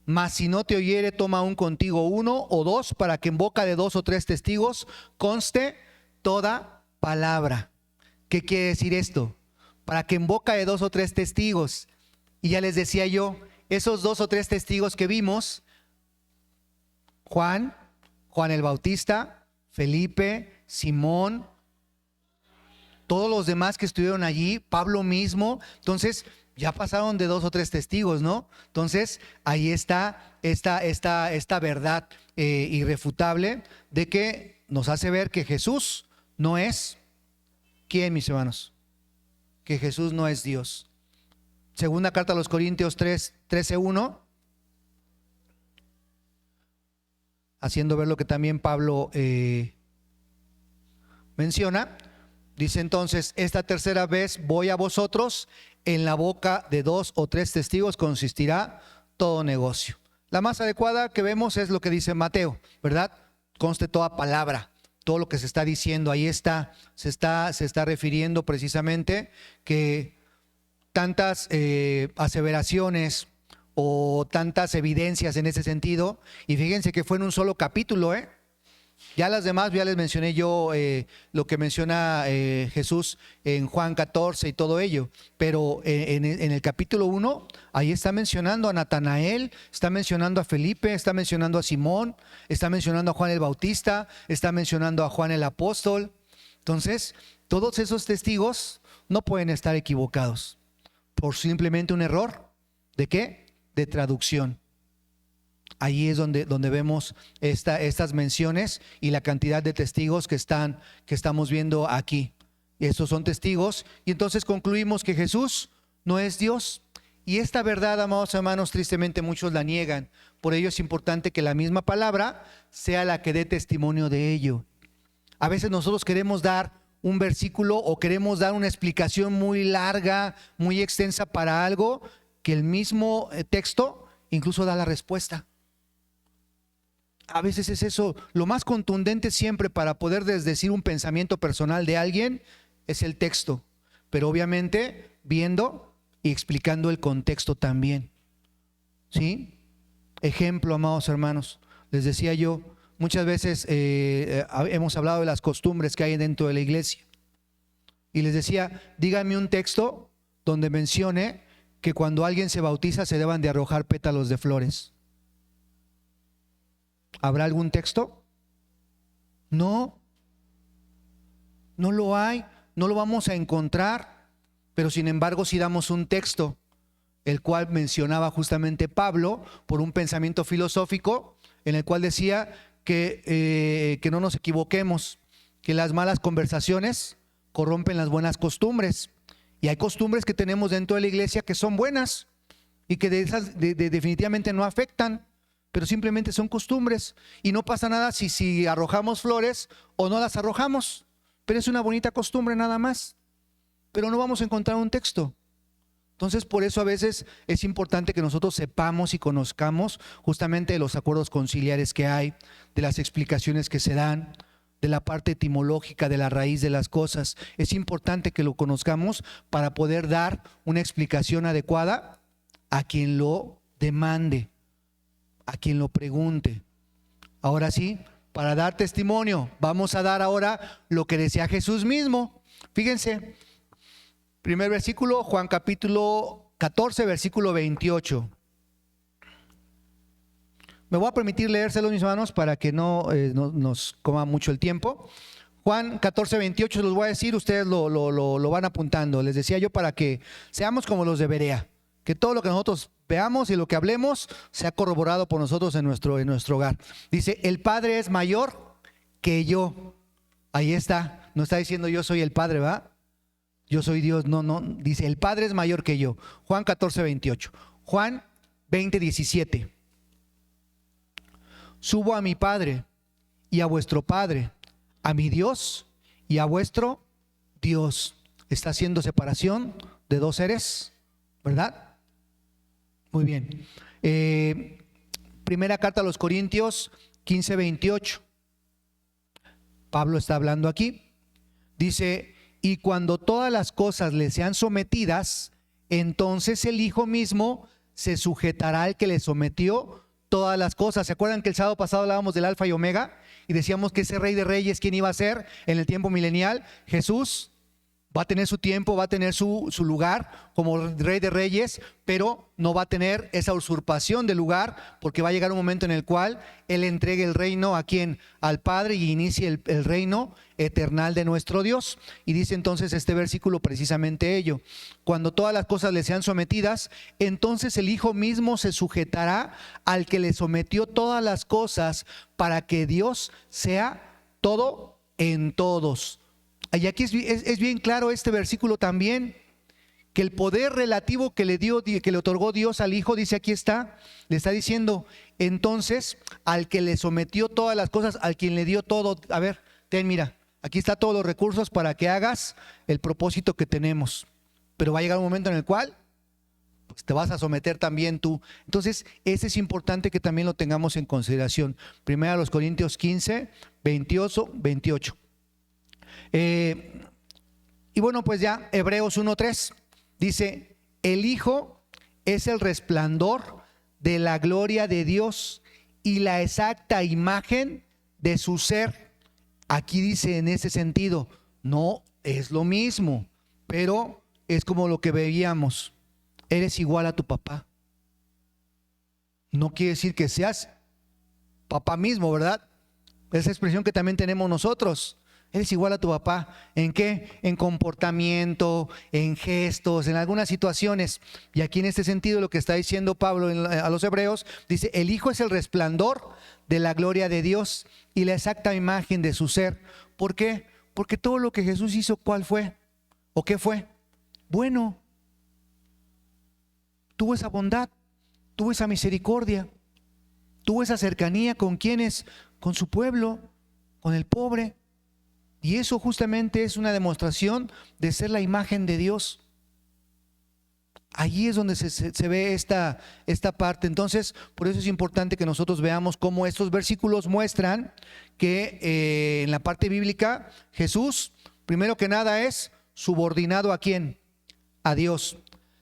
Mas si no te oyere, toma aún contigo 1 o 2, para que en boca de 2 o 3 testigos conste toda palabra. ¿Qué quiere decir esto? Para que en boca de 2 o 3 testigos, y ya les decía yo, esos 2 o 3 testigos que vimos, Juan el Bautista, Felipe, Simón, todos los demás que estuvieron allí, Pablo mismo, entonces ya pasaron de 2 o 3 testigos, ¿no? Entonces ahí está esta verdad irrefutable de que nos hace ver que Jesús no es, ¿quién, mis hermanos? Que Jesús no es Dios. Segunda carta a los Corintios 13:1, haciendo ver lo que también Pablo menciona. Dice entonces, esta tercera vez voy a vosotros, en la boca de 2 o 3 testigos consistirá todo negocio. La más adecuada que vemos es lo que dice Mateo, ¿verdad? Conste toda palabra, todo lo que se está diciendo, ahí está, se está refiriendo precisamente que tantas aseveraciones o tantas evidencias en ese sentido, y fíjense que fue en un solo capítulo, ya las demás, ya les mencioné yo lo que menciona Jesús en Juan 14 y todo ello, pero en el capítulo 1, ahí está mencionando a Natanael, está mencionando a Felipe, está mencionando a Simón, está mencionando a Juan el Bautista, está mencionando a Juan el Apóstol. Entonces, todos esos testigos no pueden estar equivocados por simplemente un error. ¿De qué? De traducción. Ahí es donde vemos estas menciones y la cantidad de testigos que estamos viendo aquí. Estos son testigos, y entonces concluimos que Jesús no es Dios. Y esta verdad, amados hermanos, tristemente muchos la niegan. Por ello es importante que la misma palabra sea la que dé testimonio de ello. A veces nosotros queremos dar un versículo o queremos dar una explicación muy larga, muy extensa para algo que el mismo texto incluso da la respuesta. A veces es eso, lo más contundente siempre para poder desdecir un pensamiento personal de alguien es el texto, pero obviamente viendo y explicando el contexto también. ¿Sí? Ejemplo, amados hermanos, les decía yo, muchas veces hemos hablado de las costumbres que hay dentro de la iglesia, y les decía, díganme un texto donde mencione que cuando alguien se bautiza se deban de arrojar pétalos de flores. ¿Habrá algún texto? No lo hay, no lo vamos a encontrar, pero sin embargo sí damos un texto, el cual mencionaba justamente Pablo por un pensamiento filosófico, en el cual decía que no nos equivoquemos, que las malas conversaciones corrompen las buenas costumbres. Y hay costumbres que tenemos dentro de la iglesia que son buenas y que definitivamente no afectan, pero simplemente son costumbres. Y no pasa nada si arrojamos flores o no las arrojamos, pero es una bonita costumbre nada más. Pero no vamos a encontrar un texto. Entonces, por eso a veces es importante que nosotros sepamos y conozcamos justamente de los acuerdos conciliares que hay, de las explicaciones que se dan, de la parte etimológica, de la raíz de las cosas. Es importante que lo conozcamos para poder dar una explicación adecuada a quien lo demande, a quien lo pregunte. Ahora sí, para dar testimonio, vamos a dar ahora lo que decía Jesús mismo. Fíjense, primer versículo, Juan capítulo 14, versículo 28. Me voy a permitir leérselos, mis hermanos, para que no nos coma mucho el tiempo. Juan 14, 28, los voy a decir, ustedes lo van apuntando. Les decía yo, para que seamos como los de Berea, que todo lo que nosotros veamos y lo que hablemos sea corroborado por nosotros en nuestro hogar. Dice, el Padre es mayor que yo. Ahí está, no está diciendo yo soy el Padre, ¿va? Yo soy Dios, no, dice el Padre es mayor que yo. Juan 14, 28. Juan 20, 17. Subo a mi Padre y a vuestro Padre, a mi Dios y a vuestro Dios. Está haciendo separación de dos seres, ¿verdad? Muy bien. Primera carta a los Corintios 15, 28. Pablo está hablando aquí. Dice, y cuando todas las cosas le sean sometidas, entonces el Hijo mismo se sujetará al que le sometió todas las cosas. ¿Se acuerdan que el sábado pasado hablábamos del Alfa y Omega? Y decíamos que ese Rey de Reyes, ¿quién iba a ser en el tiempo milenial? Jesús. Va a tener su tiempo, va a tener su lugar como Rey de Reyes, pero no va a tener esa usurpación de lugar, porque va a llegar un momento en el cual Él entregue el reino a quien, al Padre, y inicie el reino eternal de nuestro Dios. Y dice entonces este versículo precisamente ello: cuando todas las cosas le sean sometidas, entonces el Hijo mismo se sujetará al que le sometió todas las cosas, para que Dios sea todo en todos. Y aquí es bien claro este versículo también, que el poder relativo que le otorgó Dios al Hijo, dice aquí está, le está diciendo, entonces al que le sometió todas las cosas, al quien le dio todo, a ver, mira, aquí está todos los recursos para que hagas el propósito que tenemos, pero va a llegar un momento en el cual pues, te vas a someter también tú. Entonces, ese es importante que también lo tengamos en consideración. Primero a los Corintios 15, 28. Y bueno, pues ya Hebreos 1:3 dice, el Hijo es el resplandor de la gloria de Dios y la exacta imagen de su ser. Aquí dice en ese sentido, no es lo mismo, pero es como lo que veíamos, eres igual a tu papá. No quiere decir que seas papá mismo, ¿verdad? Esa expresión que también tenemos nosotros. Eres igual a tu papá. ¿En qué? En comportamiento, en gestos, en algunas situaciones. Y aquí en este sentido lo que está diciendo Pablo a los hebreos, dice, el Hijo es el resplandor de la gloria de Dios y la exacta imagen de su ser. ¿Por qué? Porque todo lo que Jesús hizo, ¿cuál fue? ¿O qué fue? Bueno. Tuvo esa bondad, tuvo esa misericordia, tuvo esa cercanía con quienes, con su pueblo, con el pobre. Y eso justamente es una demostración de ser la imagen de Dios. Allí es donde se ve esta parte. Entonces, por eso es importante que nosotros veamos cómo estos versículos muestran que en la parte bíblica Jesús, primero que nada, es subordinado ¿a quién? A Dios.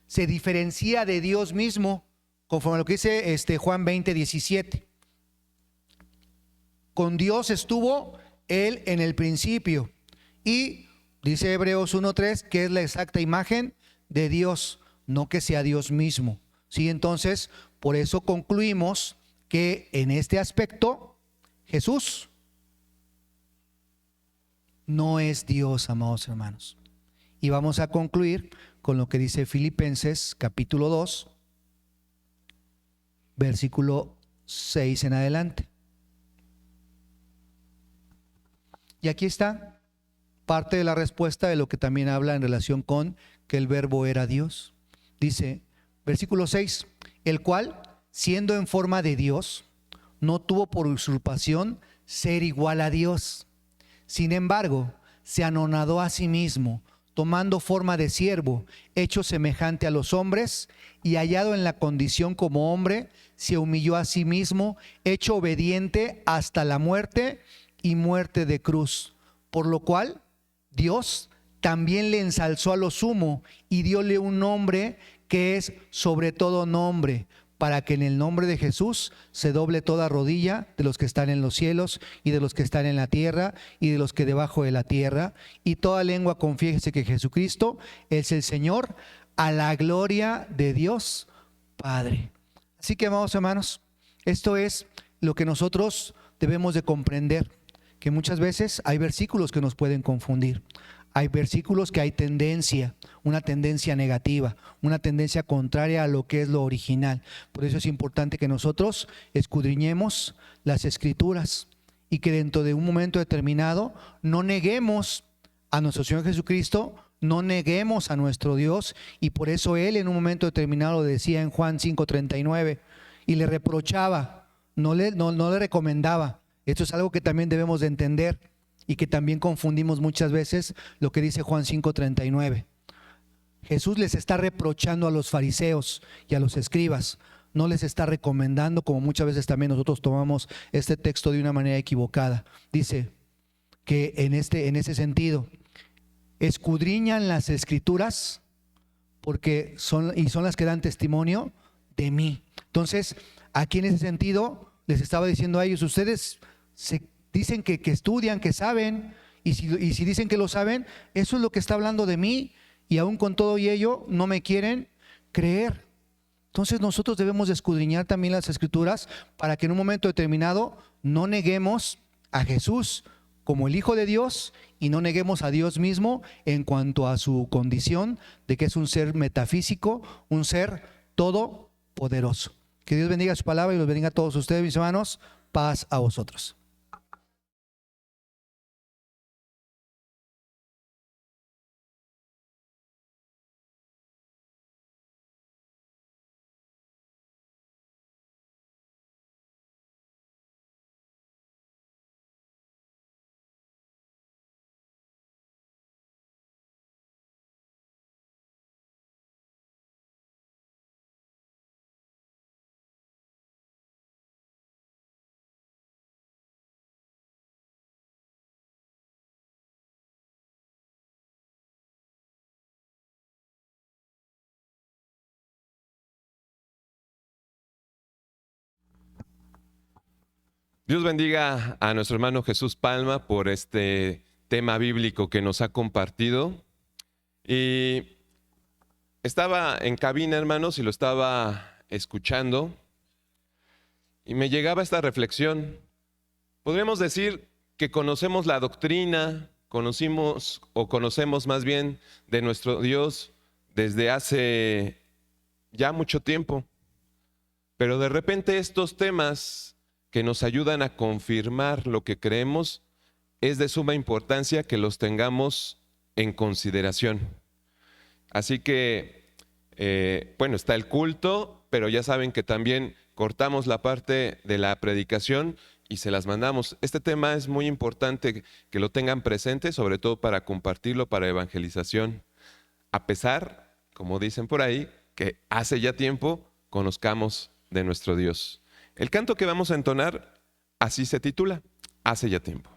Se diferencia de Dios mismo, conforme a lo que dice Juan 20, 17. Con Dios estuvo Él en el principio. Y dice Hebreos 1:3 que es la exacta imagen de Dios, no que sea Dios mismo. ¿Sí? Entonces, por eso concluimos que en este aspecto Jesús no es Dios, amados hermanos. Y vamos a concluir con lo que dice Filipenses capítulo 2, versículo 6 en adelante. Y aquí está. parte de la respuesta de lo que también habla en relación con que el verbo era Dios. Dice, versículo 6, el cual, siendo en forma de Dios, no tuvo por usurpación ser igual a Dios. Sin embargo, se anonadó a sí mismo, tomando forma de siervo, hecho semejante a los hombres, y hallado en la condición como hombre, se humilló a sí mismo, hecho obediente hasta la muerte y muerte de cruz. Por lo cual, Dios también le ensalzó a lo sumo y dióle un nombre que es sobre todo nombre, para que en el nombre de Jesús se doble toda rodilla de los que están en los cielos y de los que están en la tierra y de los que debajo de la tierra, y toda lengua confiese que Jesucristo es el Señor, a la gloria de Dios Padre. Así que, amados hermanos, esto es lo que nosotros debemos de comprender, que muchas veces hay versículos que nos pueden confundir. Hay versículos que hay tendencia, una tendencia negativa, una tendencia contraria a lo que es lo original. Por eso es importante que nosotros escudriñemos las Escrituras y que dentro de un momento determinado no neguemos a nuestro Señor Jesucristo, no neguemos a nuestro Dios, y por eso Él en un momento determinado lo decía en Juan 5:39 y le reprochaba, no le recomendaba. Esto es algo que también debemos de entender y que también confundimos muchas veces lo que dice Juan 5:39. Jesús les está reprochando a los fariseos y a los escribas, no les está recomendando, como muchas veces también nosotros tomamos este texto de una manera equivocada. Dice que en ese sentido, escudriñan las Escrituras porque son las que dan testimonio de mí. Entonces, aquí en ese sentido les estaba diciendo a ellos, ustedes dicen que estudian, que saben, y si dicen que lo saben, eso es lo que está hablando de mí, y aún con todo y ello no me quieren creer. Entonces nosotros debemos de escudriñar también las Escrituras para que en un momento determinado no neguemos a Jesús como el Hijo de Dios y no neguemos a Dios mismo en cuanto a su condición de que es un ser metafísico, un ser todopoderoso. Que Dios bendiga su palabra y los bendiga a todos ustedes, mis hermanos. Paz a vosotros. Dios bendiga a nuestro hermano Jesús Palma por este tema bíblico que nos ha compartido. Y estaba en cabina, hermanos, y lo estaba escuchando, y me llegaba esta reflexión. Podríamos decir que conocemos la doctrina, conocemos más bien de nuestro Dios desde hace ya mucho tiempo, pero de repente estos temas que nos ayudan a confirmar lo que creemos, es de suma importancia que los tengamos en consideración. Así que, bueno, está el culto, pero ya saben que también cortamos la parte de la predicación y se las mandamos. Este tema es muy importante que lo tengan presente, sobre todo para compartirlo, para evangelización. A pesar, como dicen por ahí, que hace ya tiempo conozcamos de nuestro Dios. El canto que vamos a entonar así se titula, Hace ya tiempo.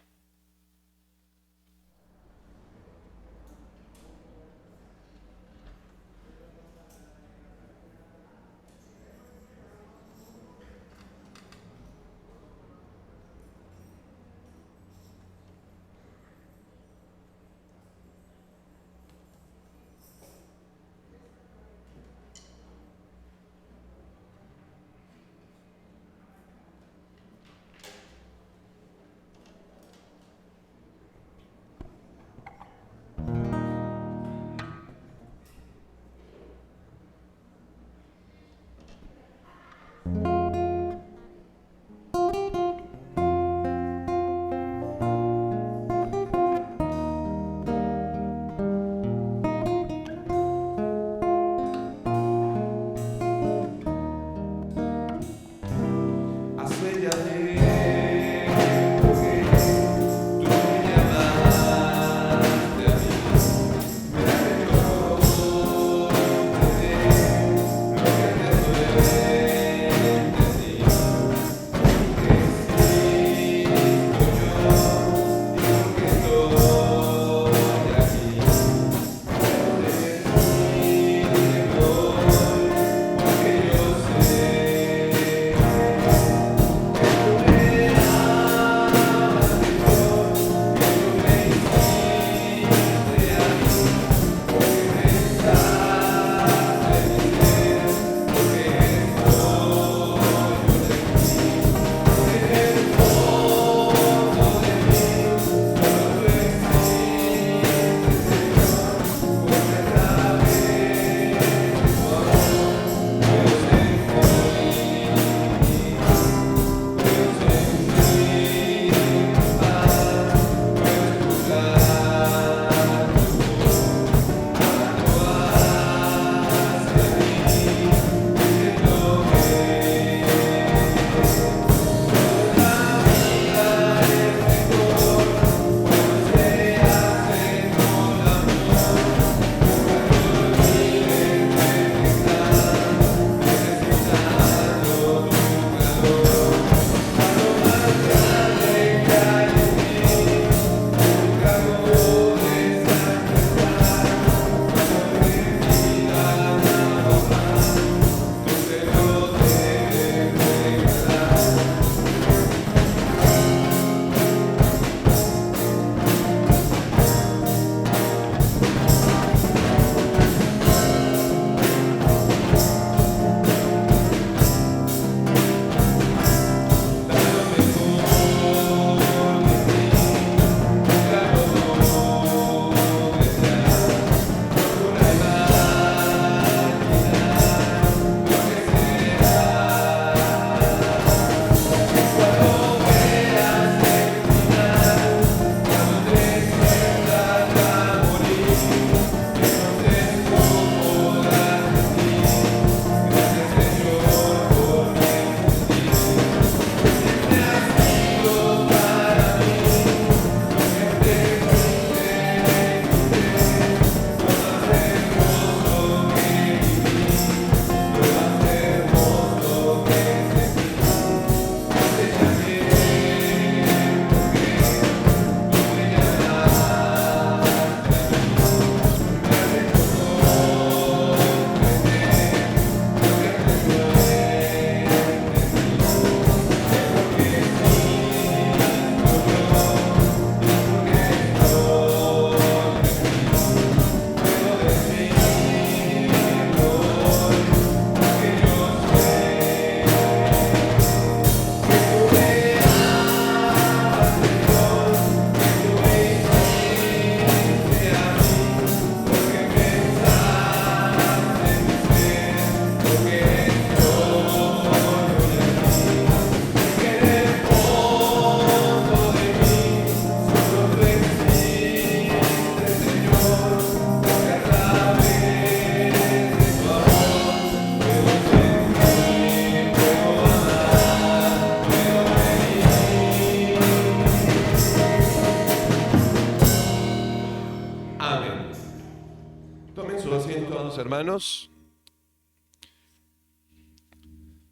Hermanos,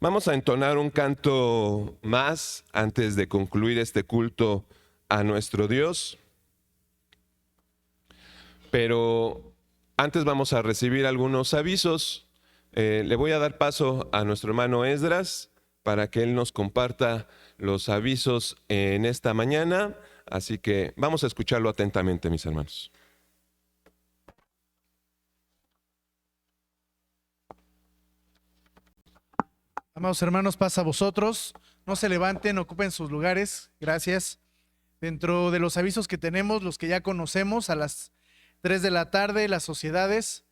vamos a entonar un canto más antes de concluir este culto a nuestro Dios, pero antes vamos a recibir algunos avisos. Le voy a dar paso a nuestro hermano Esdras para que él nos comparta los avisos en esta mañana, así que vamos a escucharlo atentamente, mis hermanos. Amados hermanos, paz a vosotros. No se levanten, ocupen sus lugares. Gracias. Dentro de los avisos que tenemos, los que ya conocemos, a las 3 de la tarde, las sociedades.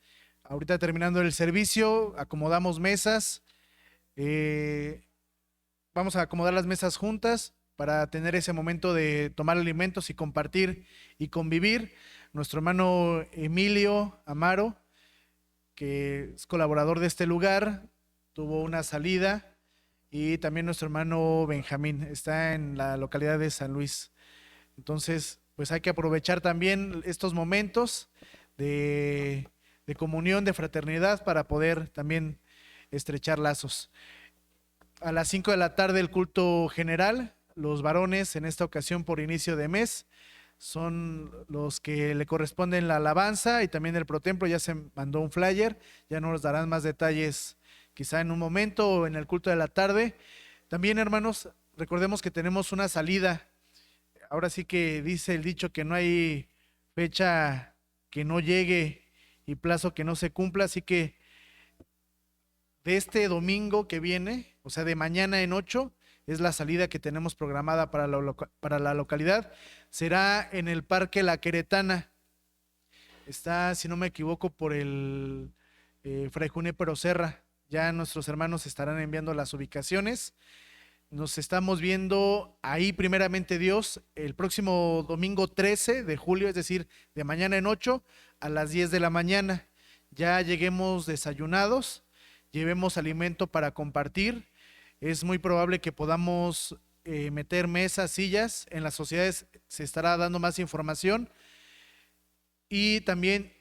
Ahorita terminando el servicio, acomodamos mesas. Vamos a acomodar las mesas juntas para tener ese momento de tomar alimentos y compartir y convivir. Nuestro hermano Emilio Amaro, que es colaborador de este lugar, tuvo una salida y también nuestro hermano Benjamín, está en la localidad de San Luis. Entonces, pues hay que aprovechar también estos momentos de comunión, de fraternidad, para poder también estrechar lazos. A las 5 de la tarde el culto general. Los varones, en esta ocasión por inicio de mes, son los que le corresponden la alabanza y también el protemplo. Ya se mandó un flyer, ya nos darán más detalles quizá en un momento o en el culto de la tarde. También, hermanos, recordemos que tenemos una salida. Ahora sí que dice el dicho que no hay fecha que no llegue y plazo que no se cumpla, así que de este domingo que viene, o sea, de mañana en 8, es la salida que tenemos programada para la localidad. Será en el Parque La Queretana. Está, si no me equivoco, por el Fray Junípero Serra. Ya nuestros hermanos estarán enviando las ubicaciones. Nos estamos viendo ahí, primeramente Dios, el próximo domingo 13 de julio, es decir, de mañana en 8 a las 10 de la mañana. Ya lleguemos desayunados, llevemos alimento para compartir. Es muy probable que podamos meter mesas, sillas. En las sociedades se estará dando más información. Y también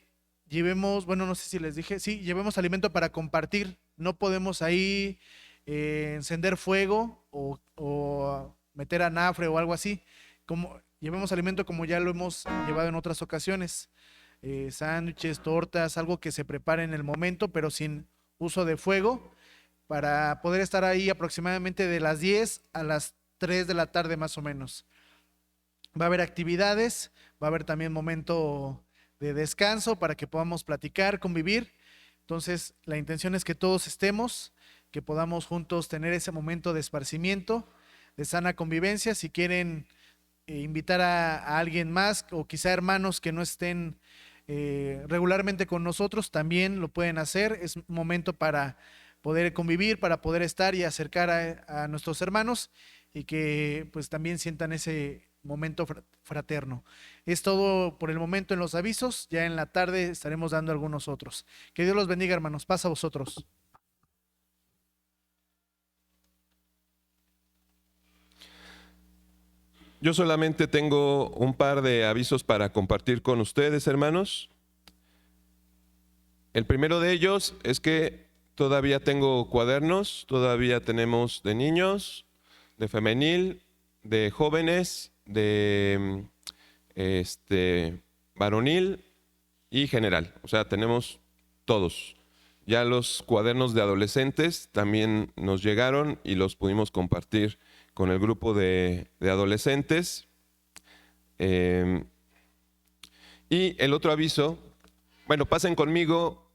llevemos, bueno, no sé si les dije, sí, llevemos alimento para compartir. No podemos ahí encender fuego o meter anafre o algo así. Llevemos alimento como ya lo hemos llevado en otras ocasiones. Sándwiches, tortas, algo que se prepare en el momento, pero sin uso de fuego, para poder estar ahí aproximadamente de las 10 a las 3 de la tarde más o menos. Va a haber actividades, va a haber también momento de descanso para que podamos platicar, convivir. Entonces, la intención es que todos estemos, que podamos juntos tener ese momento de esparcimiento, de sana convivencia. Si quieren invitar a alguien más o quizá hermanos que no estén regularmente con nosotros, también lo pueden hacer. Es un momento para poder convivir, para poder estar y acercar a nuestros hermanos y que pues también sientan ese momento fraterno. Es todo por el momento en los avisos. Ya en la tarde estaremos dando algunos otros. Que Dios los bendiga, hermanos. Paz a vosotros. Yo solamente tengo un par de avisos para compartir con ustedes, hermanos. El primero de ellos es que todavía tengo cuadernos, todavía tenemos de niños, de femenil, de jóvenes, de varonil y general. O sea, tenemos todos. Ya los cuadernos de adolescentes también nos llegaron y los pudimos compartir con el grupo de adolescentes. Y el otro aviso, bueno, pasen conmigo.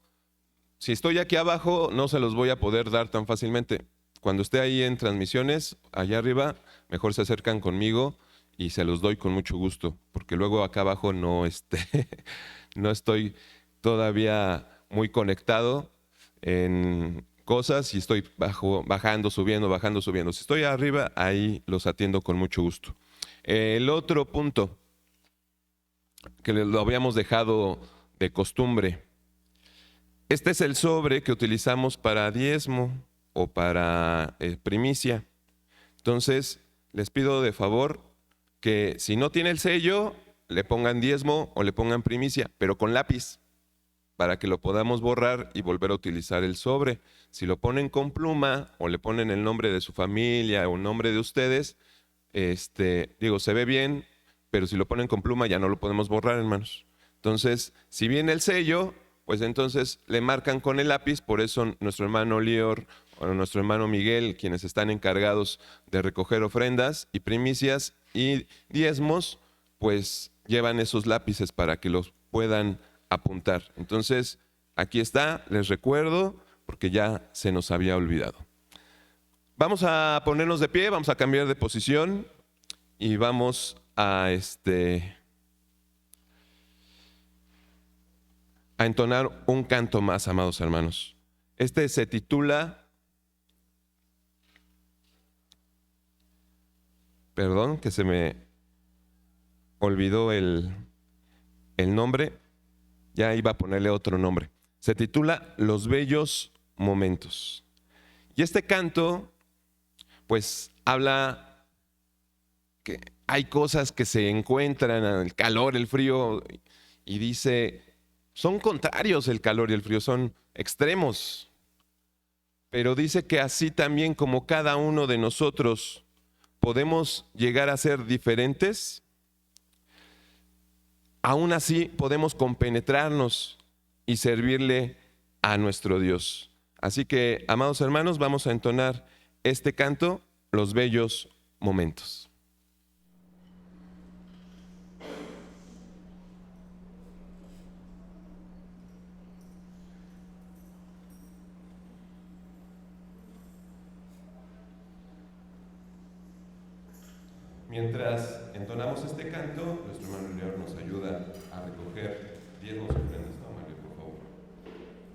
Si estoy aquí abajo, no se los voy a poder dar tan fácilmente. Cuando esté ahí en transmisiones, allá arriba, mejor se acercan conmigo y se los doy con mucho gusto, porque luego acá abajo no estoy todavía muy conectado en cosas y estoy bajando, subiendo. Si estoy arriba, ahí los atiendo con mucho gusto. El otro punto, que lo habíamos dejado de costumbre. Este es el sobre que utilizamos para diezmo o para primicia. Entonces, les pido de favor que si no tiene el sello, le pongan diezmo o le pongan primicia, pero con lápiz, para que lo podamos borrar y volver a utilizar el sobre. Si lo ponen con pluma o le ponen el nombre de su familia o el nombre de ustedes, se ve bien, pero si lo ponen con pluma ya no lo podemos borrar, hermanos. Entonces, si viene el sello, pues entonces le marcan con el lápiz. Por eso nuestro hermano Lior o nuestro hermano Miguel, quienes están encargados de recoger ofrendas y primicias y diezmos, pues llevan esos lápices para que los puedan apuntar. Entonces, aquí está, les recuerdo, porque ya se nos había olvidado. Vamos a ponernos de pie, vamos a cambiar de posición y vamos a entonar un canto más, amados hermanos. Este se titula, perdón, que se me olvidó el nombre, ya iba a ponerle otro nombre. Se titula Los Bellos Momentos. Y este canto pues habla que hay cosas que se encuentran, el calor, el frío, y dice, son contrarios el calor y el frío, son extremos. Pero dice que así también como cada uno de nosotros podemos llegar a ser diferentes, aún así podemos compenetrarnos y servirle a nuestro Dios. Así que, amados hermanos, vamos a entonar este canto, Los Bellos Momentos. Mientras entonamos este canto, nuestro hermano León nos ayuda a recoger diezmos y ofrendas. No, Mario, por favor.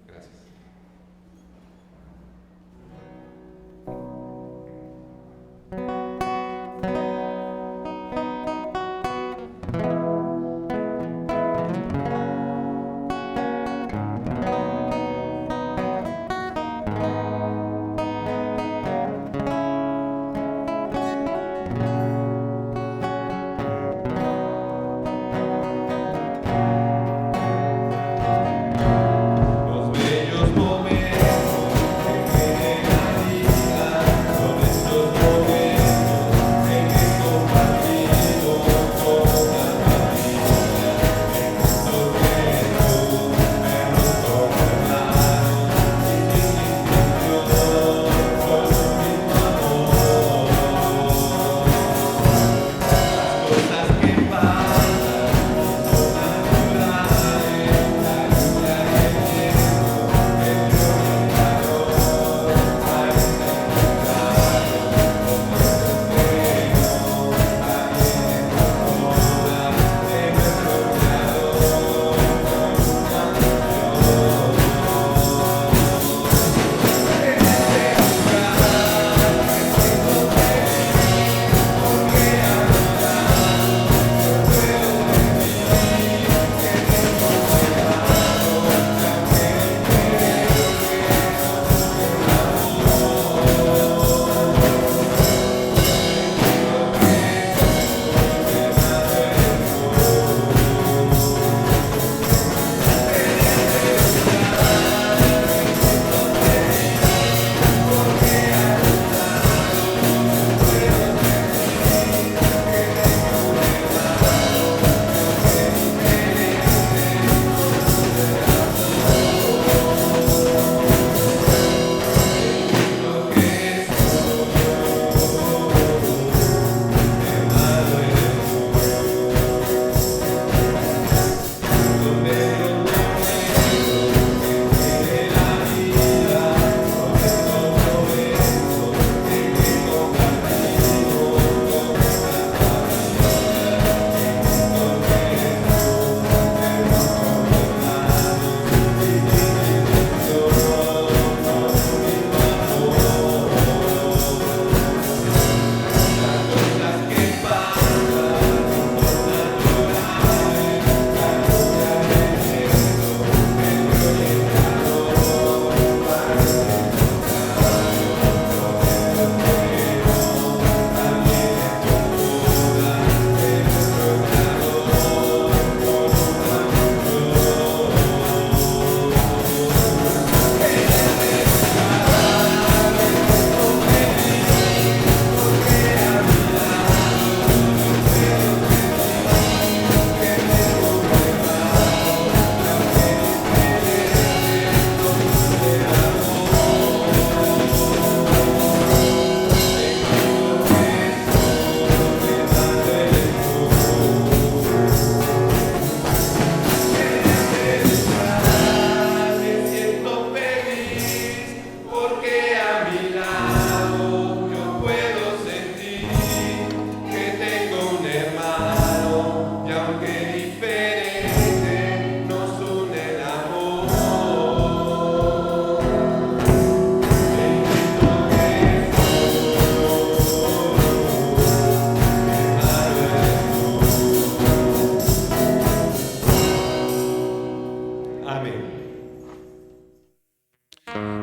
Gracias.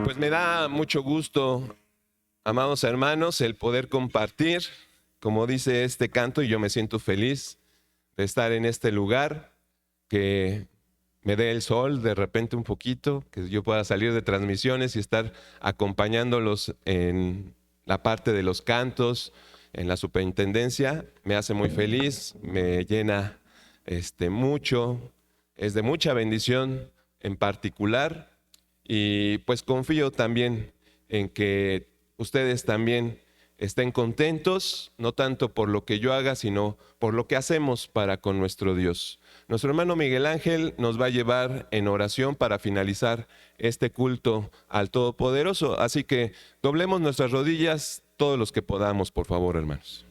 Pues me da mucho gusto Amados hermanos, el poder compartir, como dice este canto, y yo me siento feliz de estar en este lugar, que me dé el sol de repente un poquito, que yo pueda salir de transmisiones y estar acompañándolos en la parte de los cantos, en la superintendencia. Me hace muy feliz, me llena mucho, es de mucha bendición en particular, y pues confío también en que ustedes también estén contentos, no tanto por lo que yo haga, sino por lo que hacemos para con nuestro Dios. Nuestro hermano Miguel Ángel nos va a llevar en oración para finalizar este culto al Todopoderoso. Así que doblemos nuestras rodillas todos los que podamos, por favor, hermanos.